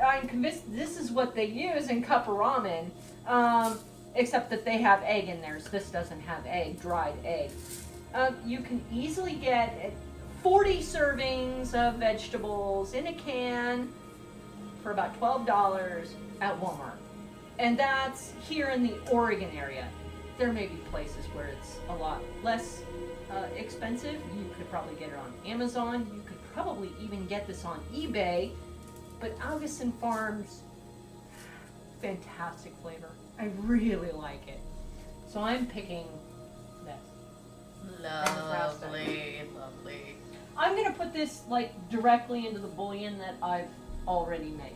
I'm convinced this is what they use in cup of ramen, except that they have egg in theirs. This doesn't have egg, dried egg. You can easily get 40 servings of vegetables in a can for about $12 at Walmart. And that's here in the Oregon area. There may be places where it's a lot less expensive. You could probably get it on Amazon. You could probably even get this on eBay. But Augustin Farms, fantastic flavor. I really like it. So I'm picking this. Lovely, lovely. I'm gonna put this like directly into the bouillon that I've already made.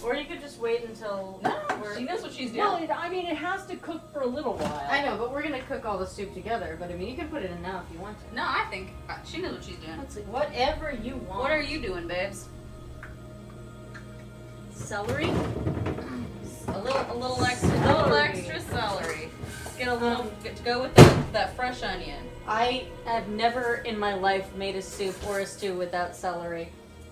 Or you could just wait until. No, she knows what she's doing. Well, it has to cook for a little while. I know, but we're gonna cook all the soup together. But I mean, you can put it in now if you want to. No, I think she knows what she's doing. Let's see, whatever you want. What are you doing, babes? Celery. A little extra celery. Let's get a little to go with that fresh onion. I have never in my life made a soup or a stew without celery,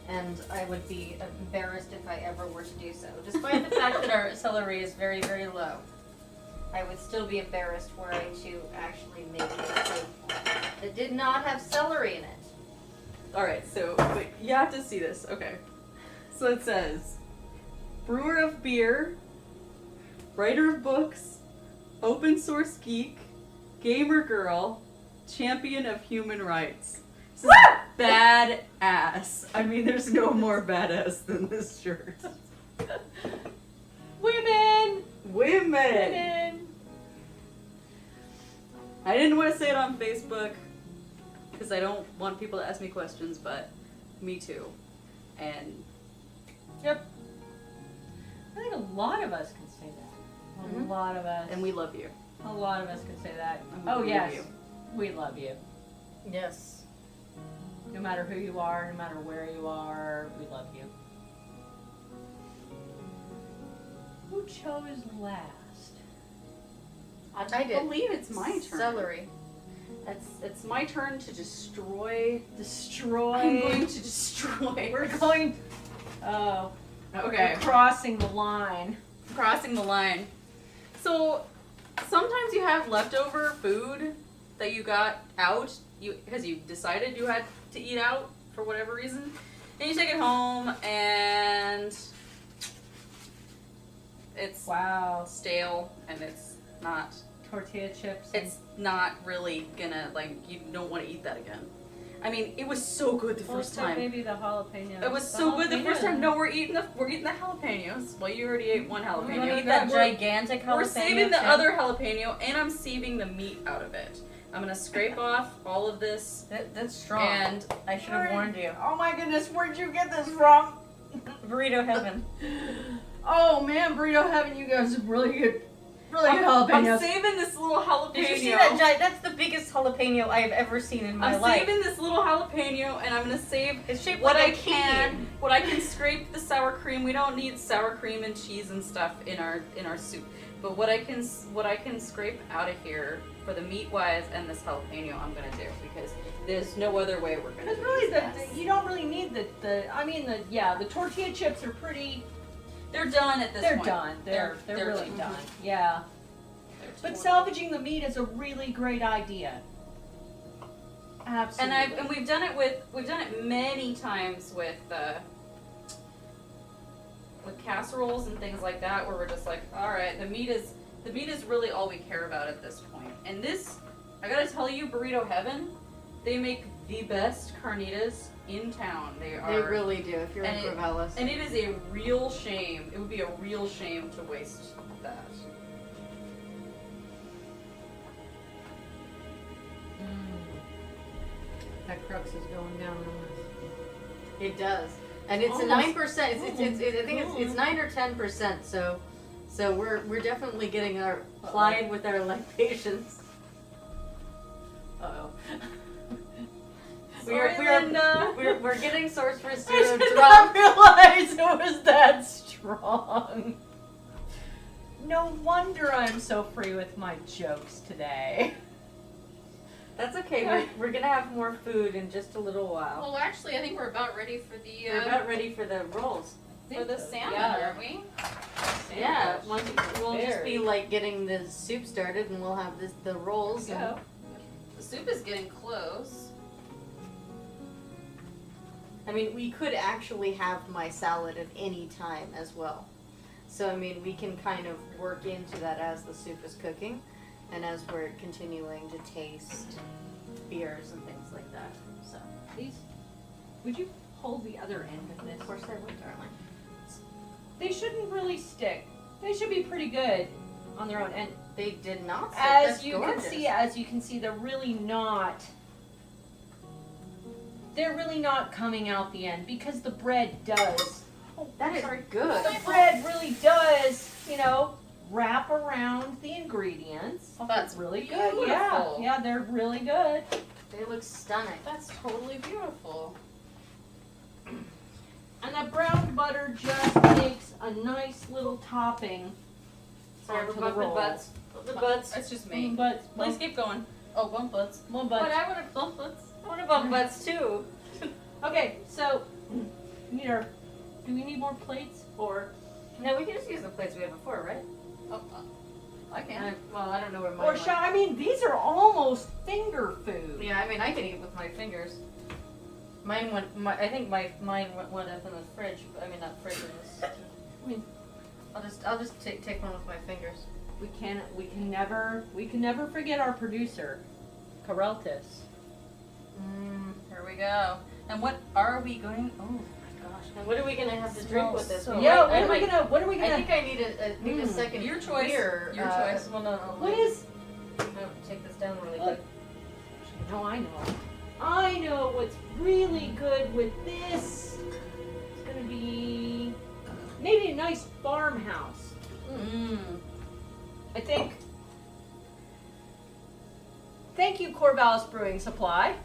and I would be embarrassed if I ever were to do so. Despite the fact that our celery is very, very low, I would still be embarrassed were I to actually make a soup that did not have celery in it. Alright, so wait, you have to see this. Okay. So it says brewer of beer, writer of books, open source geek, gamer girl, champion of human rights. This is badass. I mean, there's no more badass than this shirt. Women! Women! I didn't want to say it on Facebook because I don't want people to ask me questions, but me too. And Yep. I think a lot of us can say that. A lot of us. we love you. A lot of us can say that. And we Oh love yes, you. we love you. Yes. No matter who you are, no matter where you are, we love you. Who chose last? I did. believe it's my turn. Celery. It's my turn to destroy. Destroy. I'm going to destroy. We're going. Oh. Okay. We're crossing the line. Crossing the line. So sometimes you have leftover food that you got out because you decided you had to eat out for whatever reason, and you take it home and it's Wow. stale and it's not. Tortilla chips. It's not really gonna you don't want to eat that again. I mean, it was so good the first time. Maybe the jalapeno. It was so good the first time. No, we're eating the jalapenos. Well, you already ate one You jalapeno. want to eat that gigantic jalapeno? We're saving the too? other jalapeno, and I'm saving the meat out of it. I'm gonna scrape off all of this, That's strong. and I should have warned you. Oh my goodness, where'd you get this from? Burrito heaven. Oh man, burrito heaven, you guys are really good. Really good I'm jalapenos. saving this little jalapeno. Did you see that? That's the biggest jalapeno I have ever seen in my I'm life. saving this little jalapeno, and I'm gonna save It's shaped what like I a can. key. What I can scrape the sour cream. We don't need sour cream and cheese and stuff in our soup. But what I can scrape out of here for the meat wise and this jalapeno, I'm gonna do because there's no other way we're gonna. Because do really, this. you don't really need the tortilla chips are pretty. They're done at this They're point. done. They're really done. Yeah. But totally- salvaging the meat is a really great idea. Absolutely. And we've done it many times with casseroles and things like that, where we're just like, all right, the meat is really all we care about at this point. And this, I gotta tell you, Burrito Heaven, they make the best carnitas in town. They really do. If you're in Corvallis. and it is a real shame. It would be a real shame to waste that. That crux is going down on us. It does, and it's a 9%. I think it's 9 or 10%. So we're definitely getting our plied with our libations. Uh-oh. We're getting source for I stew did drunk. not realize it was that strong. No wonder I'm so free with my jokes today. That's okay. We're gonna have more food in just a little while. Well, actually, I think we're about ready for the We're about ready for the rolls. for the salmon, Yeah. aren't we? Yeah, we'll just be like getting the soup started, and we'll have the rolls. Go. And, The soup is getting close. I mean, we could actually have my salad at any time as well. So I mean, we can kind of work into that as the soup is cooking, and as we're continuing to taste beers and things like that. So, These, would you hold the other end of this? of course I would, darling. They shouldn't really stick. They should be pretty good on their own. And They did not. Sit. as That's you gorgeous. can see, they're really not. They're really not coming out the end because the bread does. That is good. The bread really does, wrap around the ingredients. Oh, that's really good. Yeah, beautiful. yeah, they're really good. They look stunning. That's totally beautiful. And that brown butter just makes a nice little topping. Sorry, onto we're bumping roll. butts. The butts. It's just me. But Please keep going. Oh, bump butts. one But but. I would have bumped butts. I want to bump butts too. Okay, so do we need more plates or No, we can just use the plates we had before, right? Oh, I can. I don't know where mine or went. shall I mean these are almost finger food. Yeah, I mean, I can eat with my fingers. Mine went. I think mine went up in the fridge. But, I mean, not fridge. I mean, I'll just take one with my fingers. we can never forget our producer, Corvallis. Here we go. And what are we going? Oh my gosh. And what are we gonna have to drink with this? So- Yeah, I what are we I gonna think I need a second Your choice. beer. Your choice. Well, no. what is Take this down really Look. quick. No, I know what's really good with this. It's gonna be maybe a nice farmhouse. Mm. I think. Thank you, Corvallis Brewing Supply,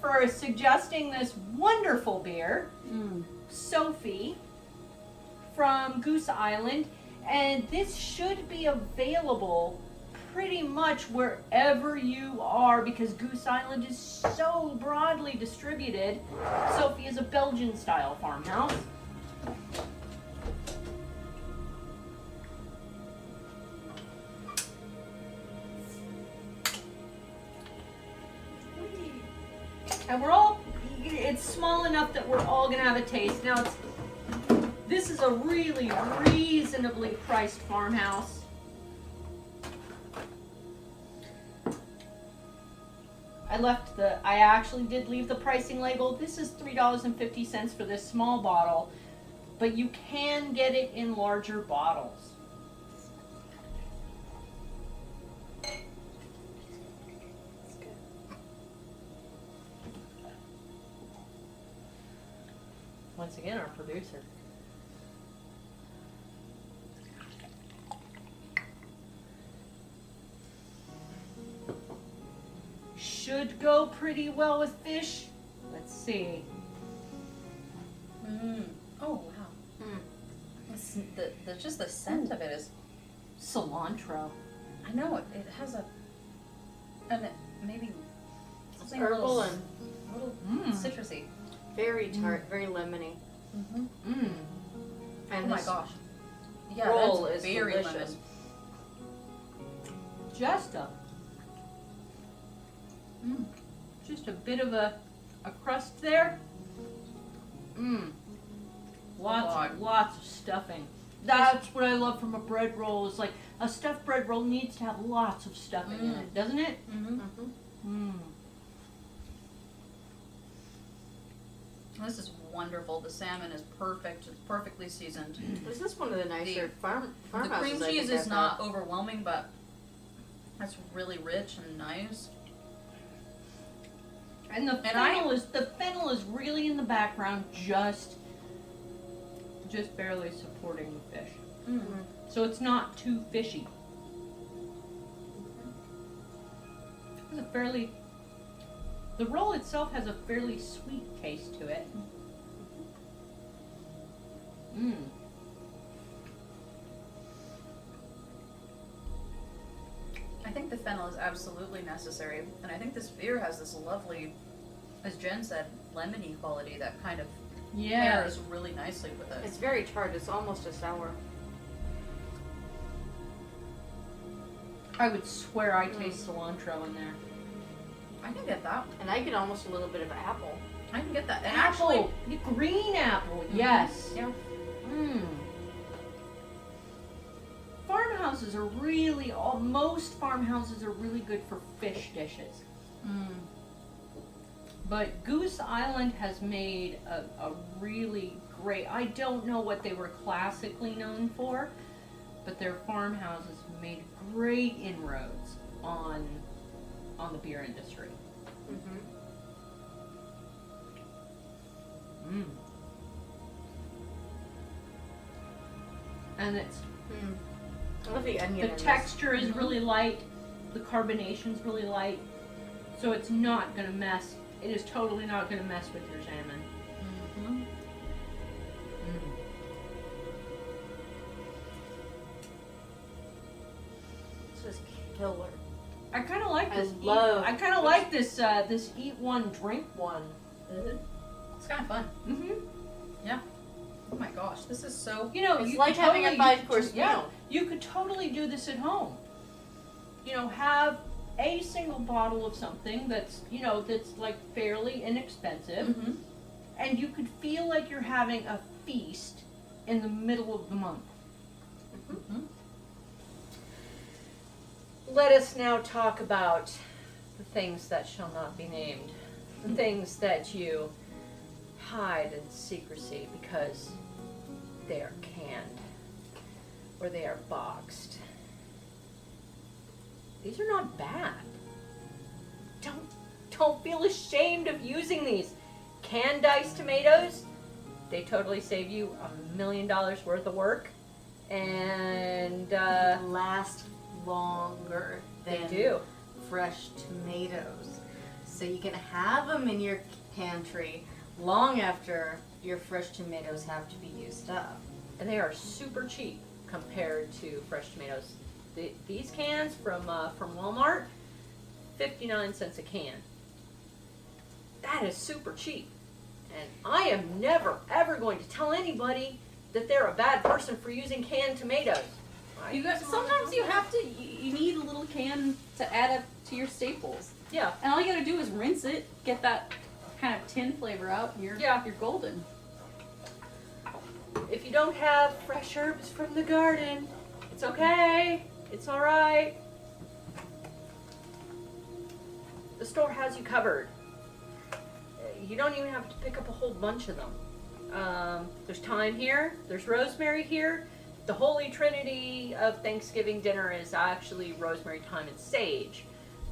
for suggesting this wonderful beer, Sophie, from Goose Island. And this should be available pretty much wherever you are because Goose Island is so broadly distributed. Sophie is a Belgian-style farmhouse. And it's small enough that we're all gonna have a taste. Now this is a really reasonably priced farmhouse. I actually did leave the pricing label. This is $3.50 for this small bottle, but you can get it in larger bottles. Once again, our producer. Should go pretty well with fish. Let's see. Oh wow. Just the scent of it is. Cilantro. I know it has maybe something a Purple little, and citrusy. very tart, very lemony. Mmm. And Oh my this gosh. Yeah, roll that's is very delicious. lemon. Just a bit of a crust there. Lots of stuffing. That's what I love from a bread roll. Is like a stuffed bread roll needs to have lots of stuffing in it, doesn't it? This is wonderful. The salmon is perfect. It's perfectly seasoned. This is one of the nicer The farmhouses. cream I cheese think is I've not overwhelming, but it's really rich and nice. And the fennel is really in the background, just barely supporting the fish. So it's not too fishy. The roll itself has a fairly sweet taste to it. smell is absolutely necessary. And I think this beer has this lovely, as Jen said, lemony quality that kind of pairs really nicely with it. It's very tart. It's almost a sour. I would swear I taste cilantro in there. I can get that. And I get almost a little bit of apple. I can get that. And Apple, actually, the green apple, yes. yeah. Mmm. Farmhouses are really, most farmhouses are really good for fish dishes. But Goose Island has made a really great, I don't know what they were classically known for, but their farmhouses made great inroads on the beer industry. And it's I love the onion. the texture is really light, the carbonation's really light, so it's not gonna mess. It is totally not gonna mess with your salmon. This is killer. I kind of like this. I kind of like this. This eat one, drink one. It's kind of fun. Yeah. Oh my gosh, this is so. You know, It's you like could having a totally- 5-course Yeah, meal. you could totally do this at home. You know, have a single bottle of something that's that's like fairly inexpensive, and you could feel like you're having a feast in the middle of the month. Let us now talk about the things that shall not be named. The things that you hide in secrecy because they are canned or they are boxed. These are not bad. Don't feel ashamed of using these. Canned diced tomatoes, they totally save you $1 million worth of work. And Last longer they than do. fresh tomatoes. So you can have them in your pantry long after your fresh tomatoes have to be used up. And they are super cheap compared to fresh tomatoes. These cans from Walmart, 59 cents a can. That is super cheap. And I am never, ever going to tell anybody that they're a bad person for using canned tomatoes. You got, sometimes you have to. You need a little can to add up to your staples, Yeah. and all you gotta do is rinse it, get that kind of tin flavor out, and you're golden. If you don't have fresh herbs from the garden, it's okay. It's all right. The store has you covered. You don't even have to pick up a whole bunch of them. There's thyme here. There's rosemary here. The holy trinity of Thanksgiving dinner is actually rosemary, thyme, and sage.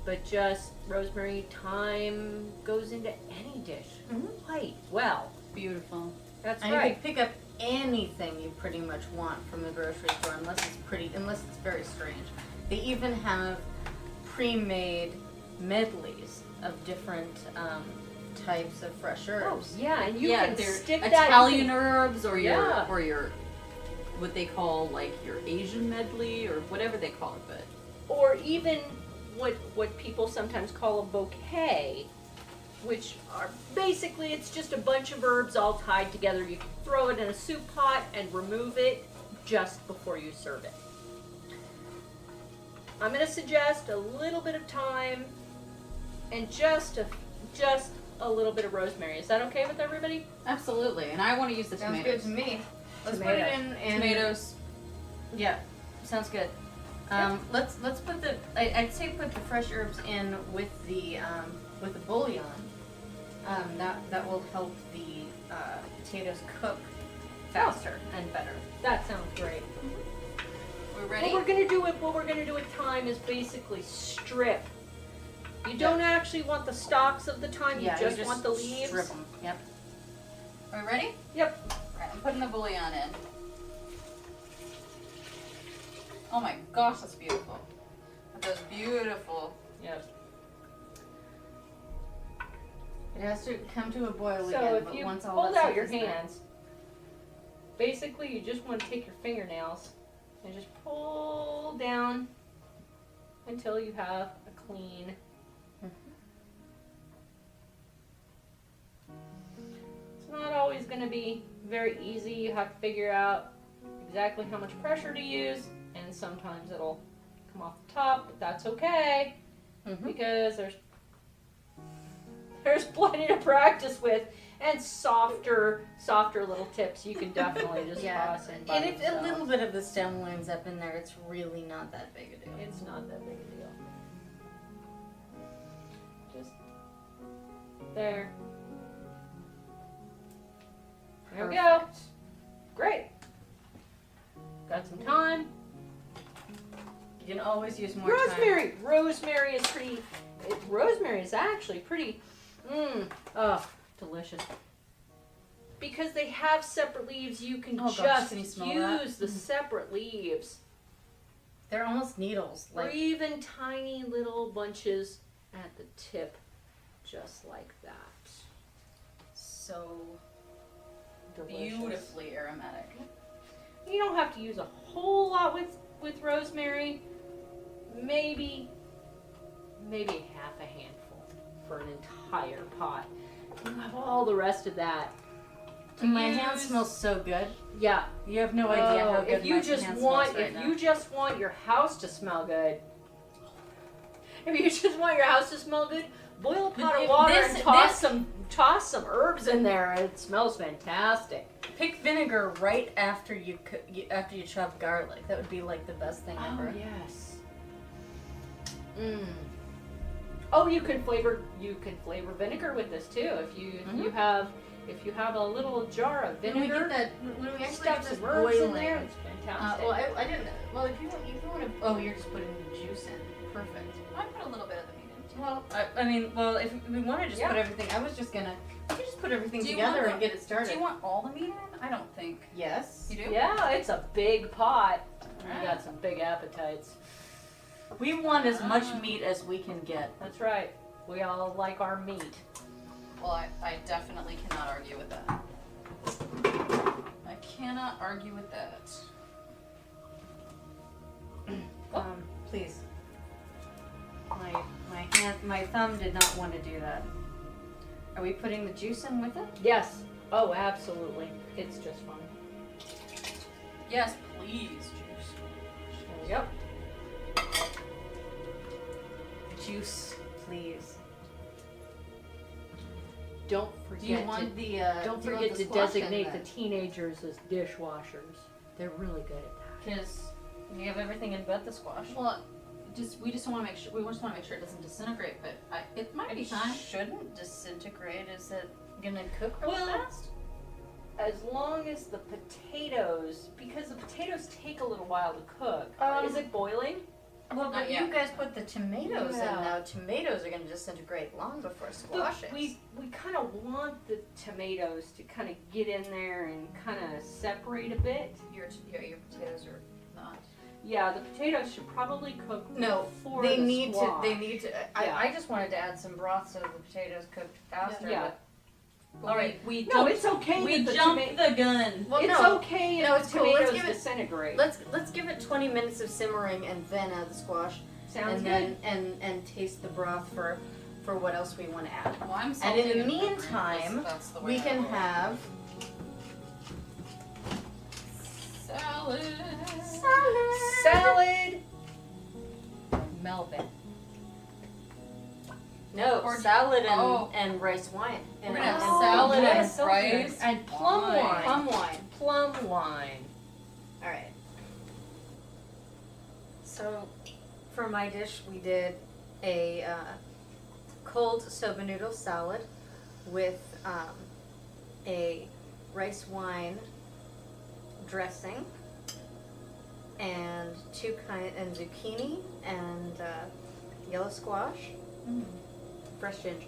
But just rosemary, thyme goes into any dish quite well. Beautiful. That's And right. you can pick up anything you pretty much want from the grocery store unless it's very strange. They even have pre-made medleys of different types of fresh herbs. Yeah, and you can they're stick that Italian in. herbs or Yeah. your what they call like your Asian medley or whatever they call it, but Or even what people sometimes call a bouquet, which are basically it's just a bunch of herbs all tied together. You can throw it in a soup pot and remove it just before you serve it. I'm going to suggest a little bit of thyme and just a little bit of rosemary. Is that okay with everybody? absolutely. And I want to use the Sounds tomatoes. good to me. Let's Tomatoes. put it in Tomatoes. Yeah, sounds good. Let's put the I'd say put the fresh herbs in with the bouillon. That will help the potatoes cook faster and better. That sounds great. We're ready. What we're gonna do with thyme is basically strip. You don't actually want the stalks of the thyme. Yeah, you just want the leaves. Strip them. Yep. Are we ready? Yep. Alright, I'm putting the bouillon in. Oh my gosh, that's beautiful. That's beautiful. Yep. It has to come to a boil So again, if but you once all hold that out stuff your is done- hands, basically you just want to take your fingernails and just pull down until you have a clean. It's not always going to be very easy. You have to figure out exactly how much pressure to use, and sometimes it'll come off the top, but that's okay because there's plenty to practice with, and softer little tips you can definitely just toss in by And if a themselves. little bit of the stem winds up in there, it's really not that big a deal. It's not that big a deal. Just there. There we go. Great. Got some time. You can always use more Rosemary. Rosemary is pretty. Rosemary is actually pretty. Delicious. Because they have separate leaves, you can Oh, gosh, just can you smell that? use the separate leaves. They're almost needles. Or even tiny little bunches at the tip, just like that. So Delicious. beautifully aromatic. You don't have to use a whole lot with rosemary. Maybe half a handful for an entire pot. You have all the rest of that. My hand smells so good. Yeah. You have no idea how good if you my just hand want, smells right if now. you just want your house to smell good. If you just want your house to smell good, boil a pot of water and toss some herbs in there. It smells fantastic. Pick vinegar right after you after you chop garlic. That would be like the best thing ever. Yes. Oh, you can flavor vinegar with this too. If you have a little jar of When we vinegar, get that, when we actually stuff get this some herbs in boiling. there. It's fantastic. Well, I didn't. Well, if you want to. Oh, you're just putting the juice in. Perfect. I put a little bit of the meat in too. Well, I mean, well, if we want to just Yeah. put everything, I was just gonna. We could just put everything Do you together want and get it started. Do you want all the meat in? I don't think. Yes. You do? Yeah, it's a big pot. Alright. You got some big appetites. We want as much meat as we can get. That's right. We all like our meat. Well, I definitely cannot argue with that. I cannot argue with that. Please. My thumb did not want to do that. Are we putting the juice in with it? Yes. Oh, absolutely. It's just fun. Yes, please, juice. Yep. Juice, please. Don't Do you forget want the? don't do you want forget the to squash in designate the that? teenagers as dishwashers. They're really good at that. Because you have everything in but the squash. Well, we just want to make sure. We just want to make sure it doesn't disintegrate. But it might be It time. shouldn't disintegrate. Is it gonna cook real Well, fast? As long as the potatoes, because the potatoes take a little while to cook. Is it boiling? Well, Not but yet. you guys put the tomatoes Yeah. in now. Tomatoes are gonna disintegrate long before squash But is. we kind of want the tomatoes to kind of get in there and kind of separate a bit. Your potatoes are not. Yeah, the potatoes should probably cook No, before they the need squash. to. They need to. Yeah. I just wanted to add some broth so the potatoes cooked faster. Yeah. All right, we No, it's okay. we that the jumped the gun. Well, it's no. okay No, if it's the cool. Let's tomatoes give it- disintegrate. Let's give it 20 minutes of simmering and then add the squash. Sounds and good. then and taste the broth for what else we want to add. Well, I'm And salty in the and peppery. meantime, That's the way we I can roll. have salad. Salad. Melvin. no Or- salad oh. and rice wine. We're And, gonna have and salad yes, and rice and plum wine. plum wine. Plum wine. All right. So, for my dish, we did a cold soba noodle salad with a rice wine dressing and and zucchini and yellow squash, fresh ginger.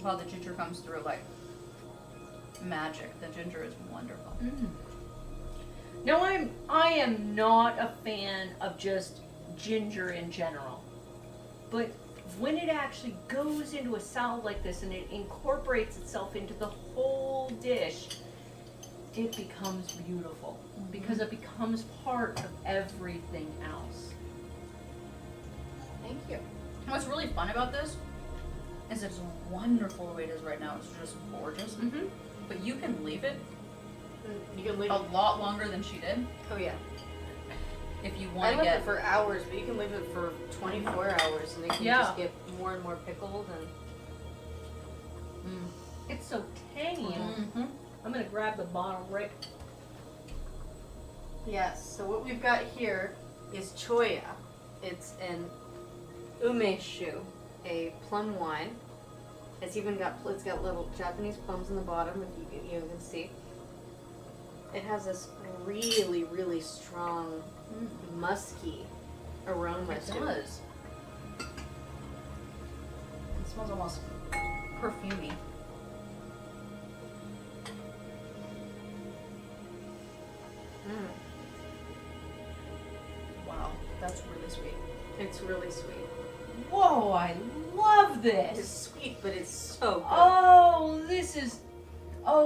Wow, the ginger comes through like magic. The ginger is wonderful. No, I am not a fan of just ginger in general. But when it actually goes into a salad like this and it incorporates itself into the whole dish, it becomes beautiful because it becomes part of everything else. you. What's really fun about this is it's wonderful the way it is right now. It's just gorgeous. Mm-hmm. But you can leave it You can leave a it. lot longer than she did Oh yeah. if you I want to left get. it for hours, but you can leave it for 24 hours, and it can Yeah. just get more and more pickled. And It's so tangy. Mm-hmm. I'm gonna grab the bottle right. yes, so what we've got here is choya. It's an umeshu, a plum wine. It's got little Japanese plums in the bottom, if you can see. It has this really, really strong musky aroma It to it. does. It smells almost perfumey. Mm. Wow, that's really sweet. It's really sweet. Whoa, I love It's this. sweet, but it's so good. Oh,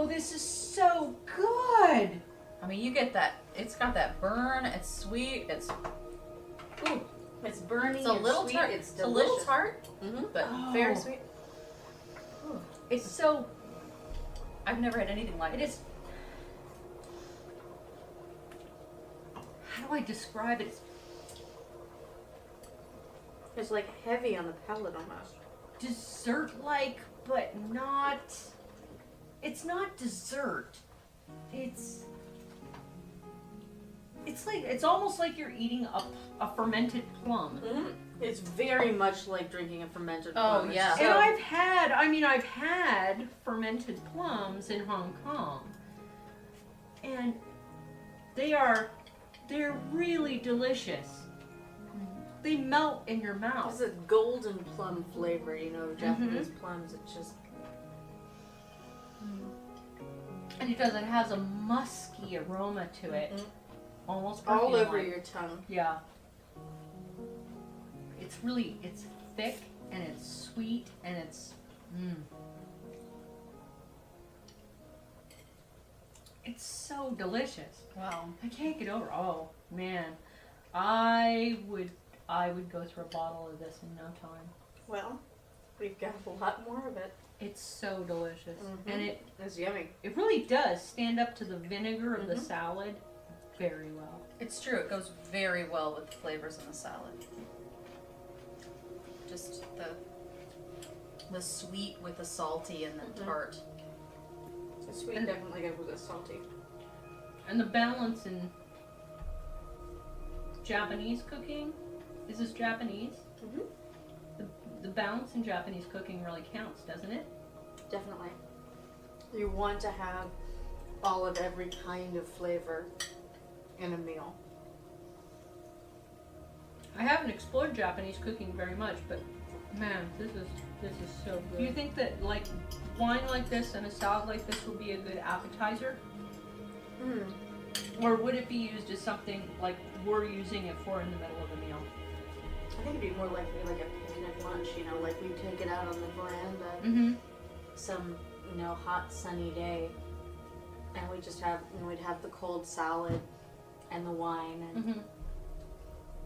this is so good. I mean, you get that. It's got that burn. It's sweet. It's It's burny. it's a little sweet. tart. It's a little delicious. tart, Mm-hmm. but Oh. very sweet. It's so. I've never had anything like It is. How do I describe it? It's like heavy on the palate almost. Dessert-like, but not. It's not dessert. It's like it's almost like you're eating a fermented plum. Mm-hmm. It's very much like drinking a fermented Oh, plum. yeah. So, And I've had fermented plums in Hong Kong, and they're really delicious. They melt in your mouth. it's a golden plum flavor, Japanese plums. It's just And it does. It has a musky aroma to it, almost all over perfume-like. your tongue. Yeah. It's thick and it's sweet and it's. It's so delicious. Wow. I can't get over. Oh man, I would go through a bottle of this in no time. Well, we've got a lot more of it. It's so delicious, Mhm. and It's yummy. it really does stand up to the vinegar of the Mhm. salad very well. It's true. It goes very well with the flavors in the salad. Just the sweet with the salty and the Mhm. tart. The sweet And- definitely goes with the salty. And the balance in Japanese cooking, is this Japanese? Mhm. The balance in Japanese cooking really counts, doesn't it? Definitely. You want to have all of every kind of flavor in a meal. I haven't explored Japanese cooking very much, but man, this is so good. Do you think that like wine like this and a salad like this would be a good appetizer? Mm. Or would it be used as something like we're using it for in the middle of a meal? I think it'd be more likely like a picnic lunch, like we take it out on the veranda Mm-hmm. some, hot sunny day, and we just have, we'd have the cold salad and the wine and Mm-hmm.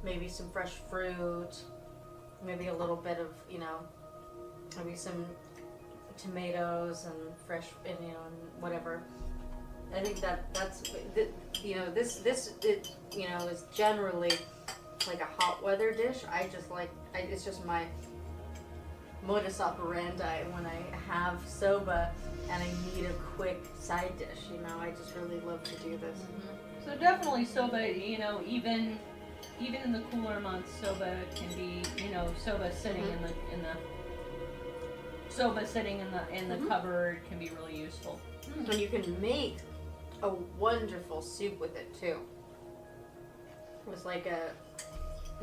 maybe some fresh fruit, maybe a little bit of, maybe some tomatoes and fresh, and whatever. I think that's this is generally like a hot weather dish. It's just my modus operandi when I have soba and I need a quick side dish. I just really love to do this. So definitely soba, even in the cooler months, soba can be, soba sitting in the soba sitting in the cupboard can be really useful. And you can make a wonderful soup with it too. It was like a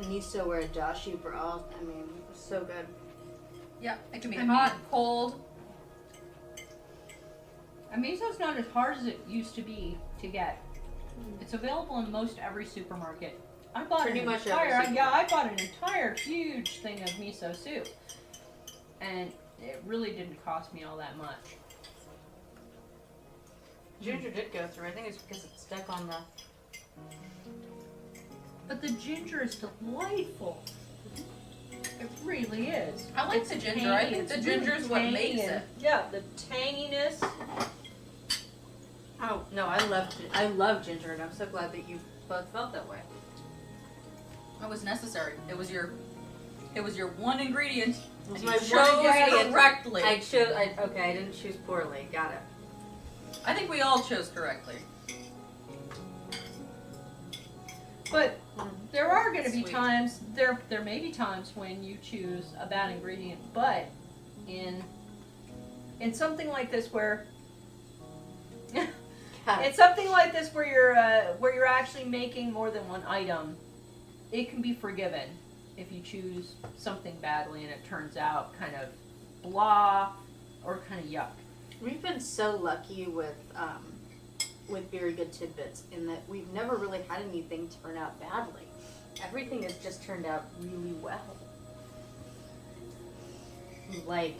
miso or a dashi broth. I mean, it was so good. Yeah, it can be I hot, cold. And miso's not as hard as it used to be to get. It's available in most every supermarket. I bought Pretty an much every entire supermarket. I bought an entire huge thing of miso soup, and it really didn't cost me all that much. Ginger did go through. I think it's because it's stuck on the. But the ginger is delightful. It really is. I like It's the ginger. tangy, I think it's the really ginger is what tangy makes and- it. Yeah, the tanginess. Oh no, I love ginger, and I'm so glad that you both felt that way. It was necessary. It was your one ingredient. It was and my you one chose ingredient. correctly. I didn't choose poorly. Got it. I think we all chose correctly. But there are going to be Sweet. times, there may be times when you choose a bad ingredient, but in something like this where it's something like this where you're actually making more than one item, it can be forgiven if you choose something badly and it turns out kind of blah or kind of yuck. We've been so lucky with Beery Good Tidbits in that we've never really had anything turn out badly. Everything has just turned out really well. Like,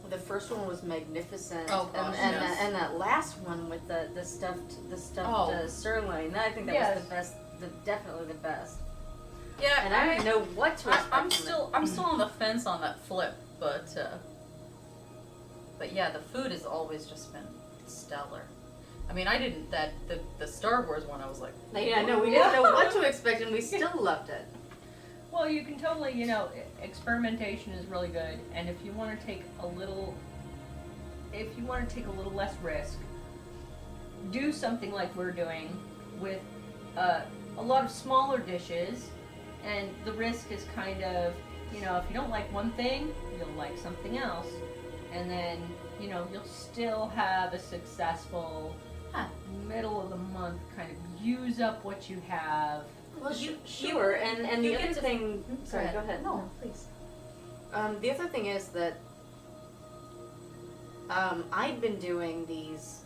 the first one was magnificent, Oh, gosh, yes. and that last one with the stuffed sirloin, I think that Yes. was the best, definitely the best. Yeah, And I don't know what to expect. I'm still on the fence on that flip, but yeah, the food has always just been stellar. I mean, I didn't the Star Wars one. I was like, Yeah, no, we didn't know what to expect, and we still loved it. Well, you can totally, experimentation is really good, and if you want to take a little less risk, do something like we're doing with a lot of smaller dishes, and the risk is kind of, if you don't like one thing, you'll like something else, and then, you'll still have a successful middle of the month kind of use up what you have. Well, sure, and the other thing. Sorry, go ahead. No, please. The other thing is that I'd been doing these,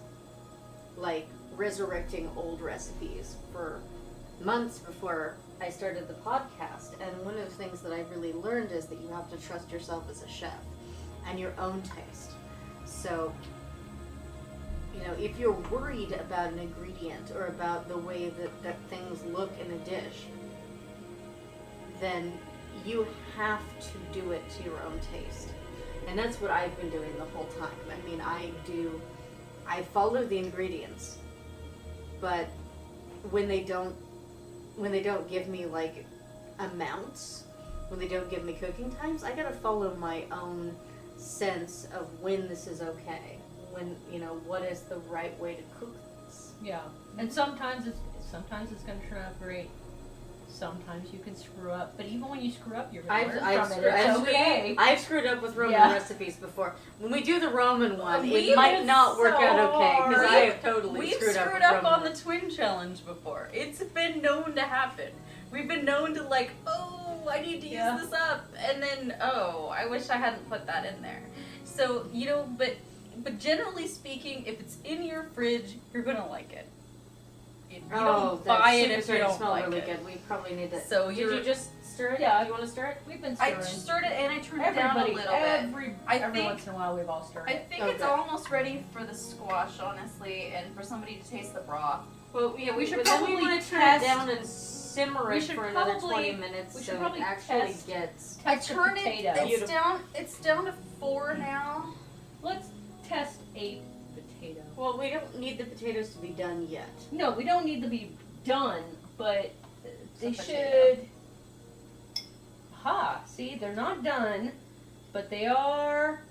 like, resurrecting old recipes for months before I started the podcast, and one of the things that I really learned is that you have to trust yourself as a chef and your own taste. So, if you're worried about an ingredient or about the way that things look in a dish, then you have to do it to your own taste. And that's what I've been doing the whole time. I mean, I follow the ingredients, but when they don't give me, like, amounts, when they don't give me cooking times, I gotta follow my own sense of when this is okay. When, what is the right way to cook this. Yeah, and sometimes it's going to turn out great. Sometimes you can screw up, but even when you screw up, you're going to learn from it. It's okay. I've screwed up with Roman recipes before. When we do the Roman one, We it might did not work so out okay because hard. I have totally We've screwed up with up Roman on the ones. twin challenge before. It's been known to happen. We've been known to I need to use this up, and then I wish I hadn't put that in there. So but generally speaking, if it's in your fridge, you're gonna like it. You don't buy it if you don't like really it. good. We probably need to. So Did you're- you just stir it? Yeah. Do you want to stir it? We've been I stirring. stirred it and I turned it down a little bit. Every think- once in a while we've all stirred I it. think Okay. it's almost ready for the squash, honestly, and for somebody to taste the broth. Well, yeah, We should but then probably we want to turn test- it down and simmer we it should for another probably- 20 minutes we should so probably it actually test- gets. I Test the turn it. potato. It's down to 4 now. Let's test a potato. Well, we don't need the potatoes to be done yet. No, we don't need to be done, but they It's a should. See, they're not done, but they are.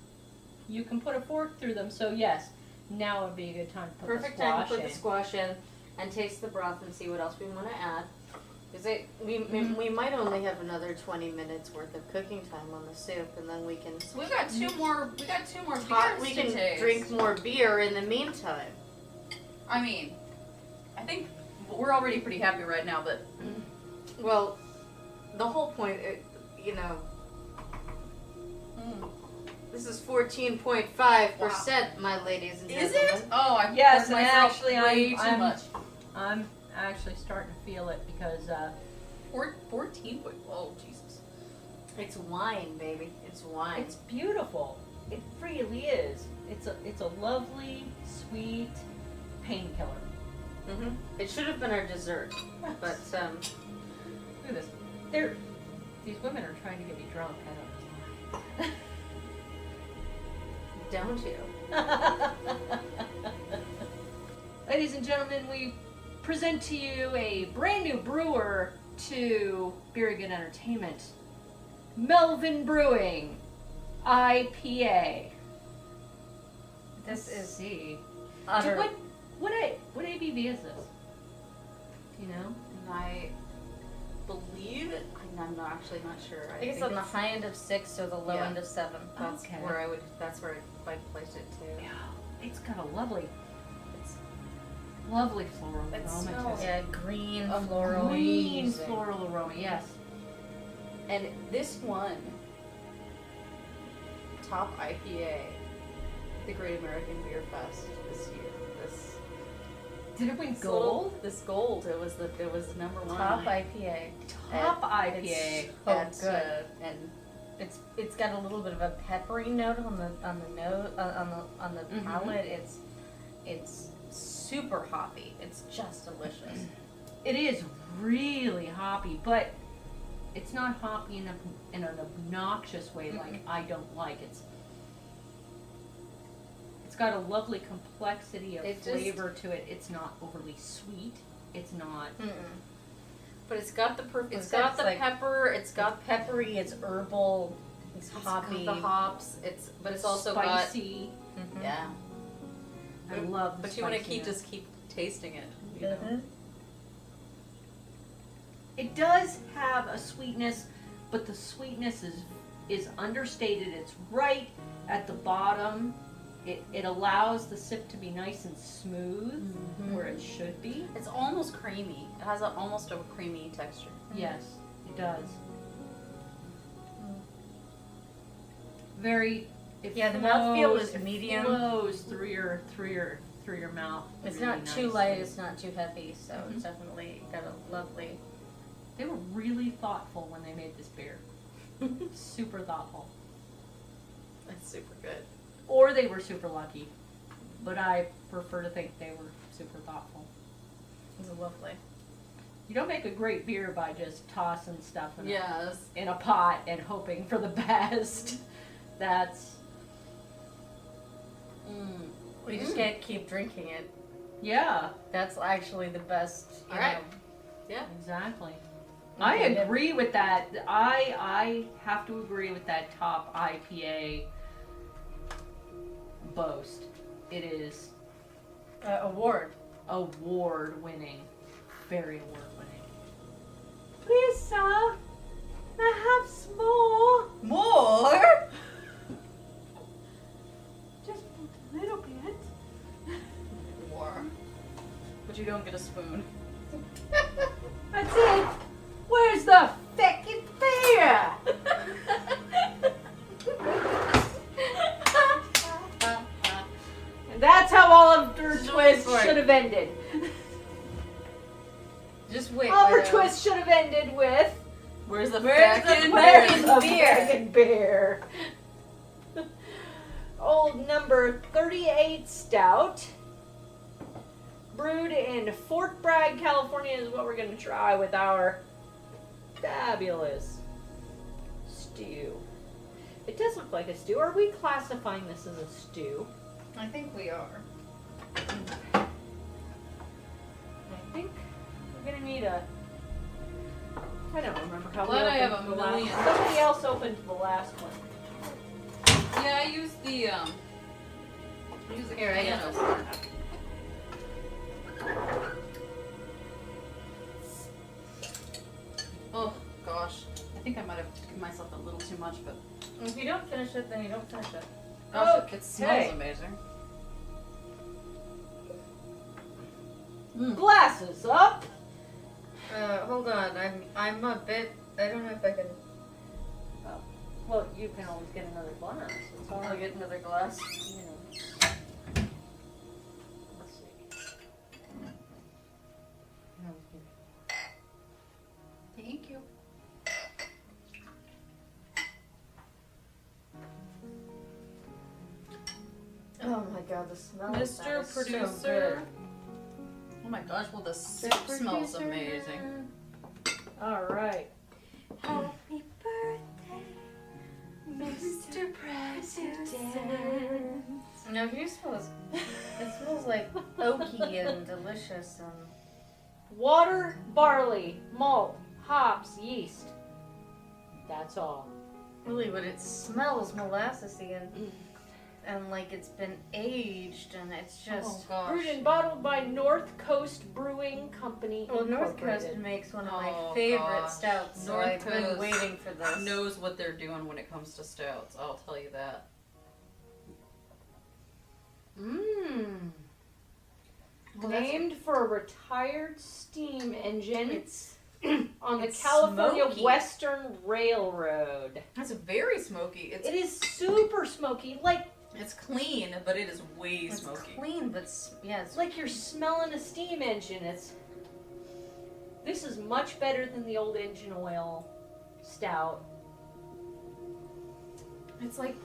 You can put a fork through them, so yes, now would be a good time to put Perfect the time squash to put in. the squash in and taste the broth and see what else we want to add. Because we might only have another 20 minutes worth of cooking time on the soup, and then we can So we got two more. We got 2 more talk, beers we to can taste. drink more beer in the meantime. I mean, I think we're already pretty happy right now, but Well, the whole point, this is 14.5%, my ladies and is gentlemen. it? Oh, I Yes, poured and myself actually, way too I'm much. I'm actually starting to feel it because 14. Oh, Jesus. It's wine, baby. It's wine. it's beautiful. It really is. It's a lovely, sweet painkiller. It should have been our dessert, but Look at this. They're These women are trying to get me drunk. I don't Don't you? know. Ladies and gentlemen, we present to you a brand new brewer to Beery Entertainment. Melvin Brewing IPA. This is see. utter. What ABV is this? Do you know? And I believe it. I'm not actually not sure. I think it's on the high end of 6 or the low Yeah. end of 7. That's Okay. where I would. That's where I'd place it too. Yeah, it's got a lovely floral It aroma smells- to it. Yeah, green, A floral. Green amazing. floral aroma, yes. And this one, top IPA, at the Great American Beer Fest this year. Did it win This gold? This gold. It was number one. Top IPA. Top IPA. It's At, so good. and It's got a little bit of a peppery note on the nose on the Mhm. palate. It's super hoppy. It's just delicious. It is really hoppy, but it's not hoppy in an obnoxious way like I don't like. It's got a lovely complexity of It just- flavor to it. It's not overly sweet. It's not. but it's got the It's got got, the like, pepper. It's got Peppery. It's herbal. It's it's hoppy. got the hops. But it's also got spicy. Mhm. yeah. I love the But you want to spiciness. keep tasting it. You know? Mhm. It does have a sweetness, but the sweetness is understated. It's right at the bottom. It allows the sip to be nice and smooth where it should be. It's almost creamy. It has almost a creamy texture. Yes, it does. Very. It Yeah, the mouthfeel flows- is it medium. Flows through your mouth. It's really not too nicely. light. It's not too heavy. So Mhm. it's definitely got a lovely. They were really thoughtful when they made this beer. Super thoughtful. It's super good. Or they were super lucky. But I prefer to think they were super thoughtful. It's lovely. You don't make a great beer by just tossing stuff Yes. in a pot and hoping for the best. That's. We just can't keep drinking it. Yeah, That's actually the best. You All right. know. Yeah. exactly. Okay, I then. agree with that. I have to agree with that top IPA boast. It is Award. award winning. Very award winning. Please, sir. Perhaps more. More. Just a little bit. More. But you don't get a spoon. That's it. Where's the feckin' beer? And that's how Oliver Twist for it. should have ended. Just wait. Oliver Leo. Twist should have ended with Where's the Where's the feckin' where's beer? the the beer? feckin' beer. Old number 38 stout. Brewed in Fort Bragg, California is what we're going to try with our fabulous stew. It does look like a stew. Are we classifying this as a stew? I think we are. I think we're going to need a... I don't remember how Glad I we have opened a the last million. one. Somebody else opened the last one. Yeah, I used the Here, I got piano this. stand. Oh gosh, I think I might have given myself a little too much, but If you don't finish it, then you don't finish it. gosh, Okay. it smells amazing. Glasses up! Hold on. I'm a bit. I don't know if I can. Well, you can always get another glass. It's all I'll right. get another glass. You know. Let's see. Thank you. Oh my god, the smell. of that Mr. is so Producer. Oh my gosh, well the soup smells amazing. All right. Happy Mr. President. No, can you smell this? It smells like oaky and delicious. Water, barley, malt, hops, yeast. That's all. Really, but it smells molassesy and like it's been aged, and it's just. Brewed and bottled by North Coast Brewing Company. Well, North Coast Incorporated. makes one of my favorite stouts, so I've been waiting for this. Knows what they're doing when it comes to stouts. I'll tell you that. Mmm. Named for a retired steam engine. It's on the it's California smoky. Western Railroad. It's very smoky. It is super smoky, like It's clean, but it is way It's smoky. clean, but yeah, it's it's like you're smelling a steam engine. This is much better than the old engine oil stout. It's like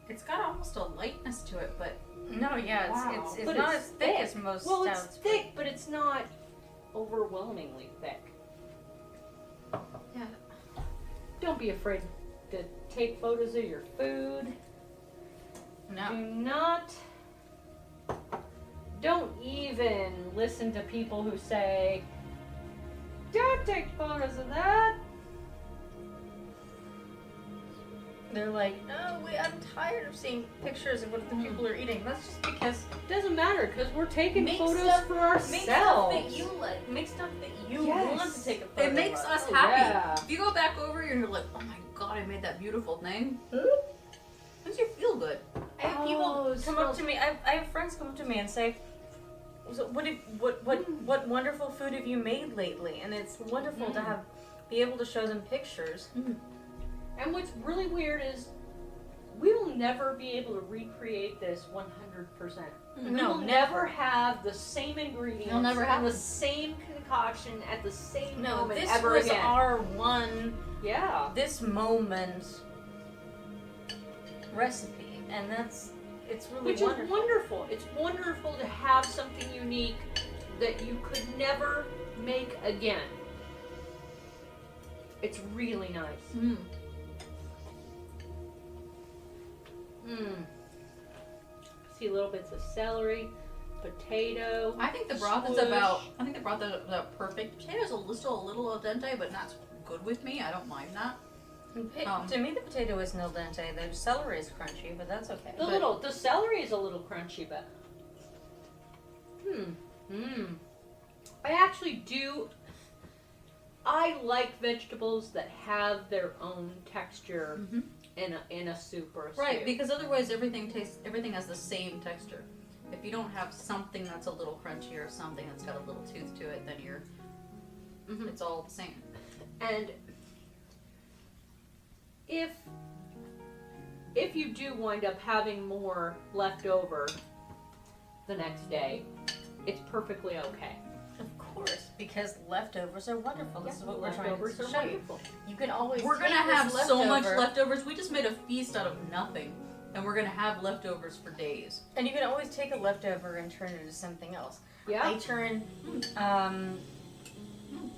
it's got almost a lightness to it, but no, yeah, Wow. it's But not it's as thick thick. as most Well, stouts. it's thick, but it's not overwhelmingly thick. yeah. Don't be afraid to take photos of your food. No. Don't even listen to people who say, don't take photos of that. They're like, no, I'm tired of seeing pictures of what the people are eating. That's just because Doesn't matter, because we're taking Make photos stuff- for make stuff ourselves. that you like, make stuff that you Yes. want to take a photo It makes of. us Oh, happy. yeah. If you go back over and you're like, oh my god, I made that beautiful thing. Makes you feel good. I have Oh, people it come up smells- to me. I have friends come up to me and say, "So what wonderful food have you made lately?" And it's wonderful to be able to show them pictures. And what's really weird is we will never be able to recreate this 100%. We No, will never have the same ingredients It'll never and happen. the same concoction at the same No, moment this ever was again. our one this moment recipe, and it's really which wonderful. is wonderful. It's wonderful to have something unique that you could never make again. It's really nice. See little bits of celery, potato. I think the broth is swoosh. about perfect. Potatoes are still a little al dente, but not good with me. I don't mind that. To me, the potato isn't al dente. The celery is crunchy, but that's okay. The celery is a little crunchy, but I actually do. I like vegetables that have their own texture in a soup or a stew. Right, because otherwise everything has the same texture. If you don't have something that's a little crunchy or something that's got a little tooth to it, then it's all the same. And if you do wind up having more left over the next day, it's perfectly okay. Of course, because leftovers are wonderful. This is what we're trying Leftovers to are show you. wonderful. You can always We're gonna take this have so much leftover, leftovers. We just made a feast out of nothing, and we're gonna have leftovers for days. and you can always take a leftover and turn it into something else. Yeah. I turn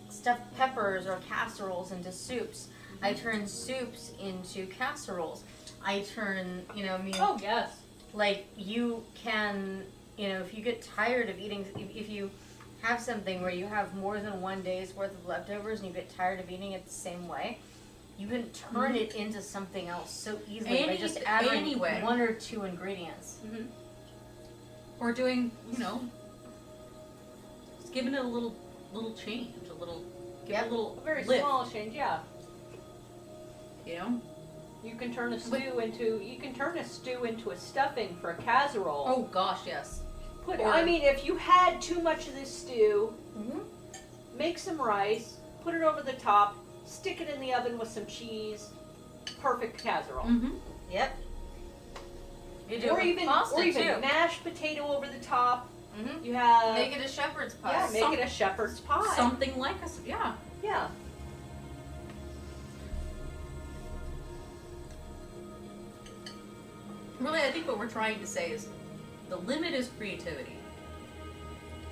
stuffed peppers or casseroles into soups. I turn soups into casseroles. I turn, Oh yes. like you can, if you get tired of eating, if you have something where you have more than one day's worth of leftovers and you get tired of eating it the same way, you can turn it into something else so easily by just adding anyway. one or two ingredients. Or doing, just giving it a little change, a little A very lift, small change, yeah. You You can turn a stew into a stuffing for a casserole. Oh gosh, yes. If you had too much of this stew, make some rice, put it over the top, stick it in the oven with some cheese. Perfect casserole. Yep. You do Or it with even pasta too. mashed potato over the top. Mhm. You have Make it a shepherd's pie. yeah, make it a shepherd's pie. Something like yeah. Yeah. Really, I think what we're trying to say is the limit is creativity.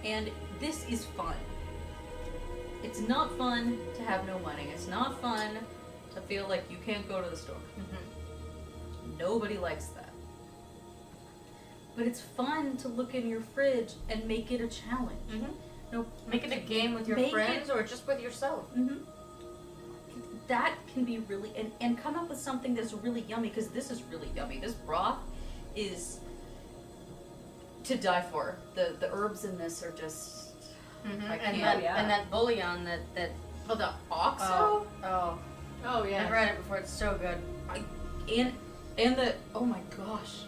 And this is fun. It's not fun to have no money. It's not fun to to feel like you can't go to the store. Mm-hmm. Nobody likes that. But it's fun to look in your fridge and make it a challenge. Mm-hmm. No, Make it a game with your Make friends or just with yourself. Mm-hmm. That can be really, and come up with something that's really yummy, because this is really yummy. This broth is to die for. The herbs in this are just, Mm-hmm. I And can't. that and that bouillon that oh, the oxo? oh Oh I've read it before. It's so good. And the, oh my gosh.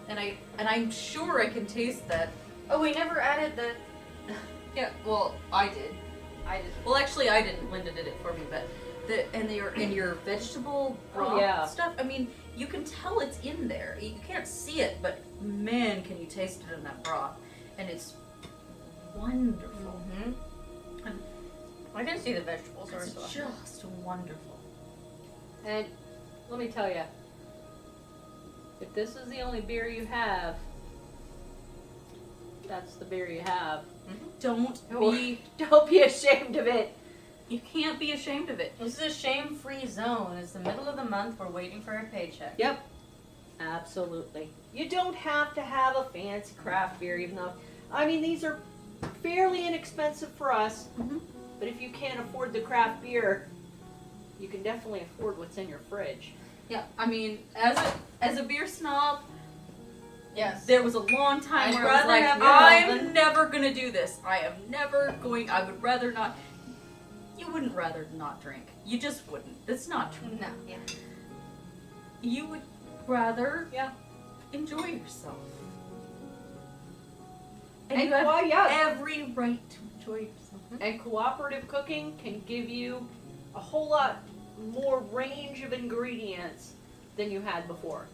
And I'm sure I can taste that. Oh, we never added the. Yeah, well, I did. I did. Well, actually, I didn't. Linda did it for me, but your vegetable broth stuff. I mean, you can tell it's in there. You can't see it, but man, can you taste it in that broth? And it's wonderful. Mm-hmm. And I can see the vegetables are it's so. just wonderful. And let me tell you, if this is the only beer you have, that's the beer you have. Don't Don't be ashamed of it. You can't be ashamed of it. This is a shame-free zone. It's the middle of the month. We're waiting for a paycheck. Yep. Absolutely. You don't have to have a fancy craft beer, even though, I mean, these are fairly inexpensive for us. Mhm. But if you can't afford the craft beer, you can definitely afford what's in your fridge. Yeah, I mean, as a beer snob, Yes. there was a long time I'd where I was rather like, have I'm Melvin. never gonna do this. I am never going. I would rather not. You wouldn't rather not drink. You just wouldn't. That's not true. No. Yeah. You would rather Yeah. enjoy yourself. And And you have why, yeah. every right to enjoy yourself. And cooperative cooking can give you a whole lot more range of ingredients than you had before.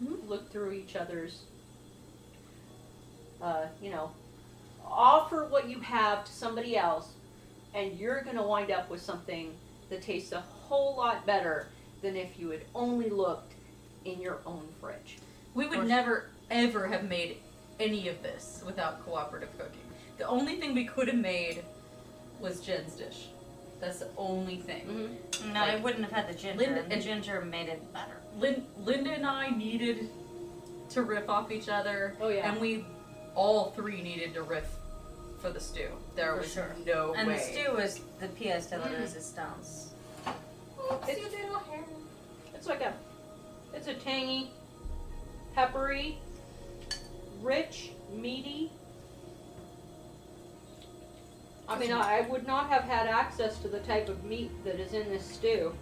Mhm. Look through each other's, offer what you have to somebody else, and you're going to wind up with something that tastes a whole lot better than if you had only looked in your own fridge. We would never, ever have made any of this without cooperative cooking. The only thing we could have made was Jen's dish. That's the only thing. Mm-hmm. No, I wouldn't have had the ginger. Linda- and the ginger made it better. Linda and I needed to riff off each other. Oh, yeah. And we all three needed to riff for the stew. There For was sure. no And way. the stew was the pièce de la resistance. It's like it's a tangy, peppery, rich, meaty. I mean, I would not have had access to the type of meat that is in this stew.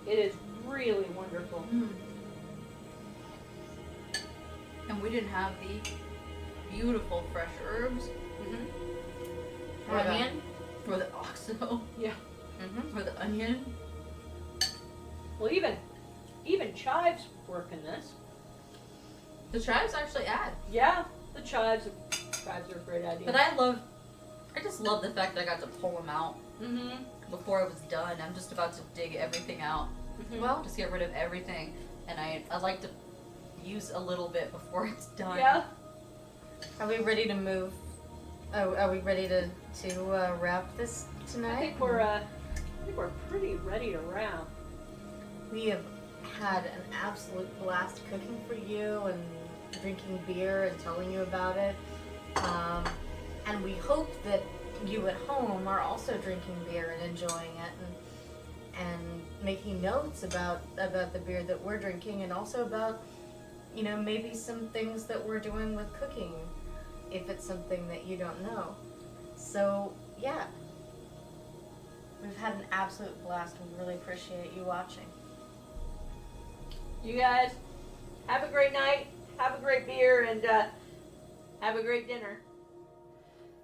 It is really wonderful. And we didn't have the beautiful fresh herbs. Mm-hmm. Or the- Onion. Or the oxo. Yeah. Mm-hmm. Or the onion. Well, even chives work in this. The chives actually add. Yeah, the chives are a great idea. But I just love the fact that I got to pull them out Mm-hmm. before I was done. I'm just about to dig everything out. Well, Just get rid of everything. And I like to use a little bit before it's done. Yeah. are we ready to move? Oh, are we ready to wrap this I tonight? think we're pretty ready to wrap. We have had an absolute blast cooking for you and drinking beer and telling you about it. And we hope that you at home are also drinking beer and enjoying it and making notes about the beer that we're drinking and also about, maybe some things that we're doing with cooking if it's something that you don't know. So, yeah. We've had an absolute blast. We really appreciate you watching. You guys, have a great night, have a great beer, and have a great dinner.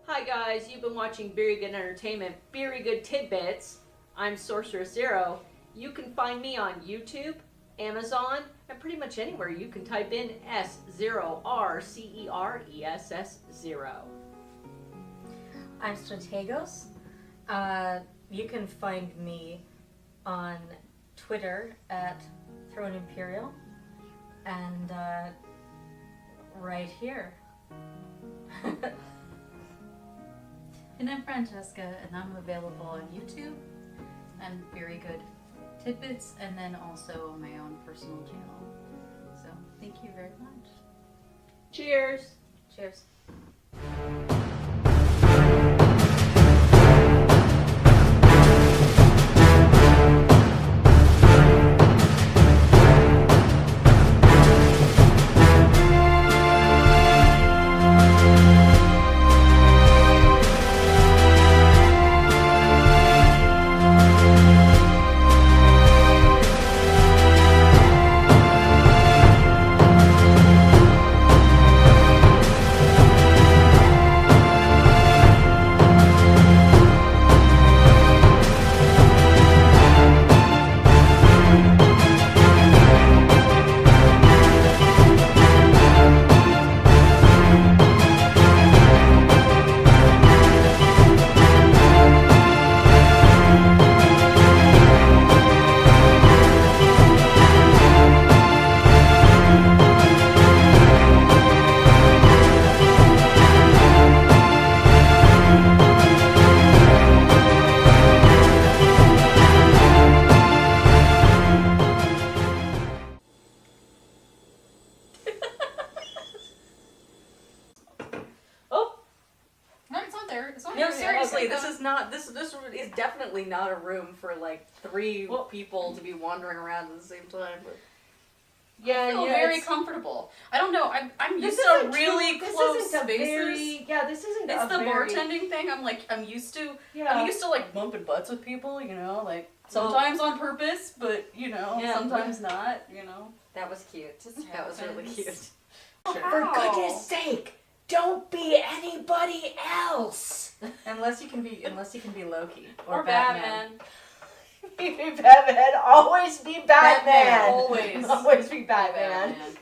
Hi guys, you've been watching Beery Good Entertainment, Beery Good Tidbits. I'm Sorceress Zero. You can find me on YouTube, Amazon, and pretty much anywhere you can type in S0RCERESS0. I'm Strategos. You can find me on Twitter at Throne Imperial and right here. And I'm Francesca, and I'm available on YouTube and Very Good Tidbits, and then also on my own personal channel. So thank you very much. Cheers. Cheers. No, it's not there. It's not No, there. seriously, this is not. This is definitely not a room for like three Well- people to be wandering around at the same time. But Yeah, I feel yeah, very it's- comfortable. I don't know. I'm This used to isn't really too- close this isn't a spaces. very, yeah, this isn't It's a the very, bartending thing. I'm used to. Yeah. I'm used to like bumping butts with people. Like sometimes on purpose, but Yeah, sometimes not. that was cute. Just That was really happens. cute. For goodness sake, don't be anybody else. Unless you can be Loki Or Batman. Be Batman. Always be Batman. Always. Always be Batman. Batman.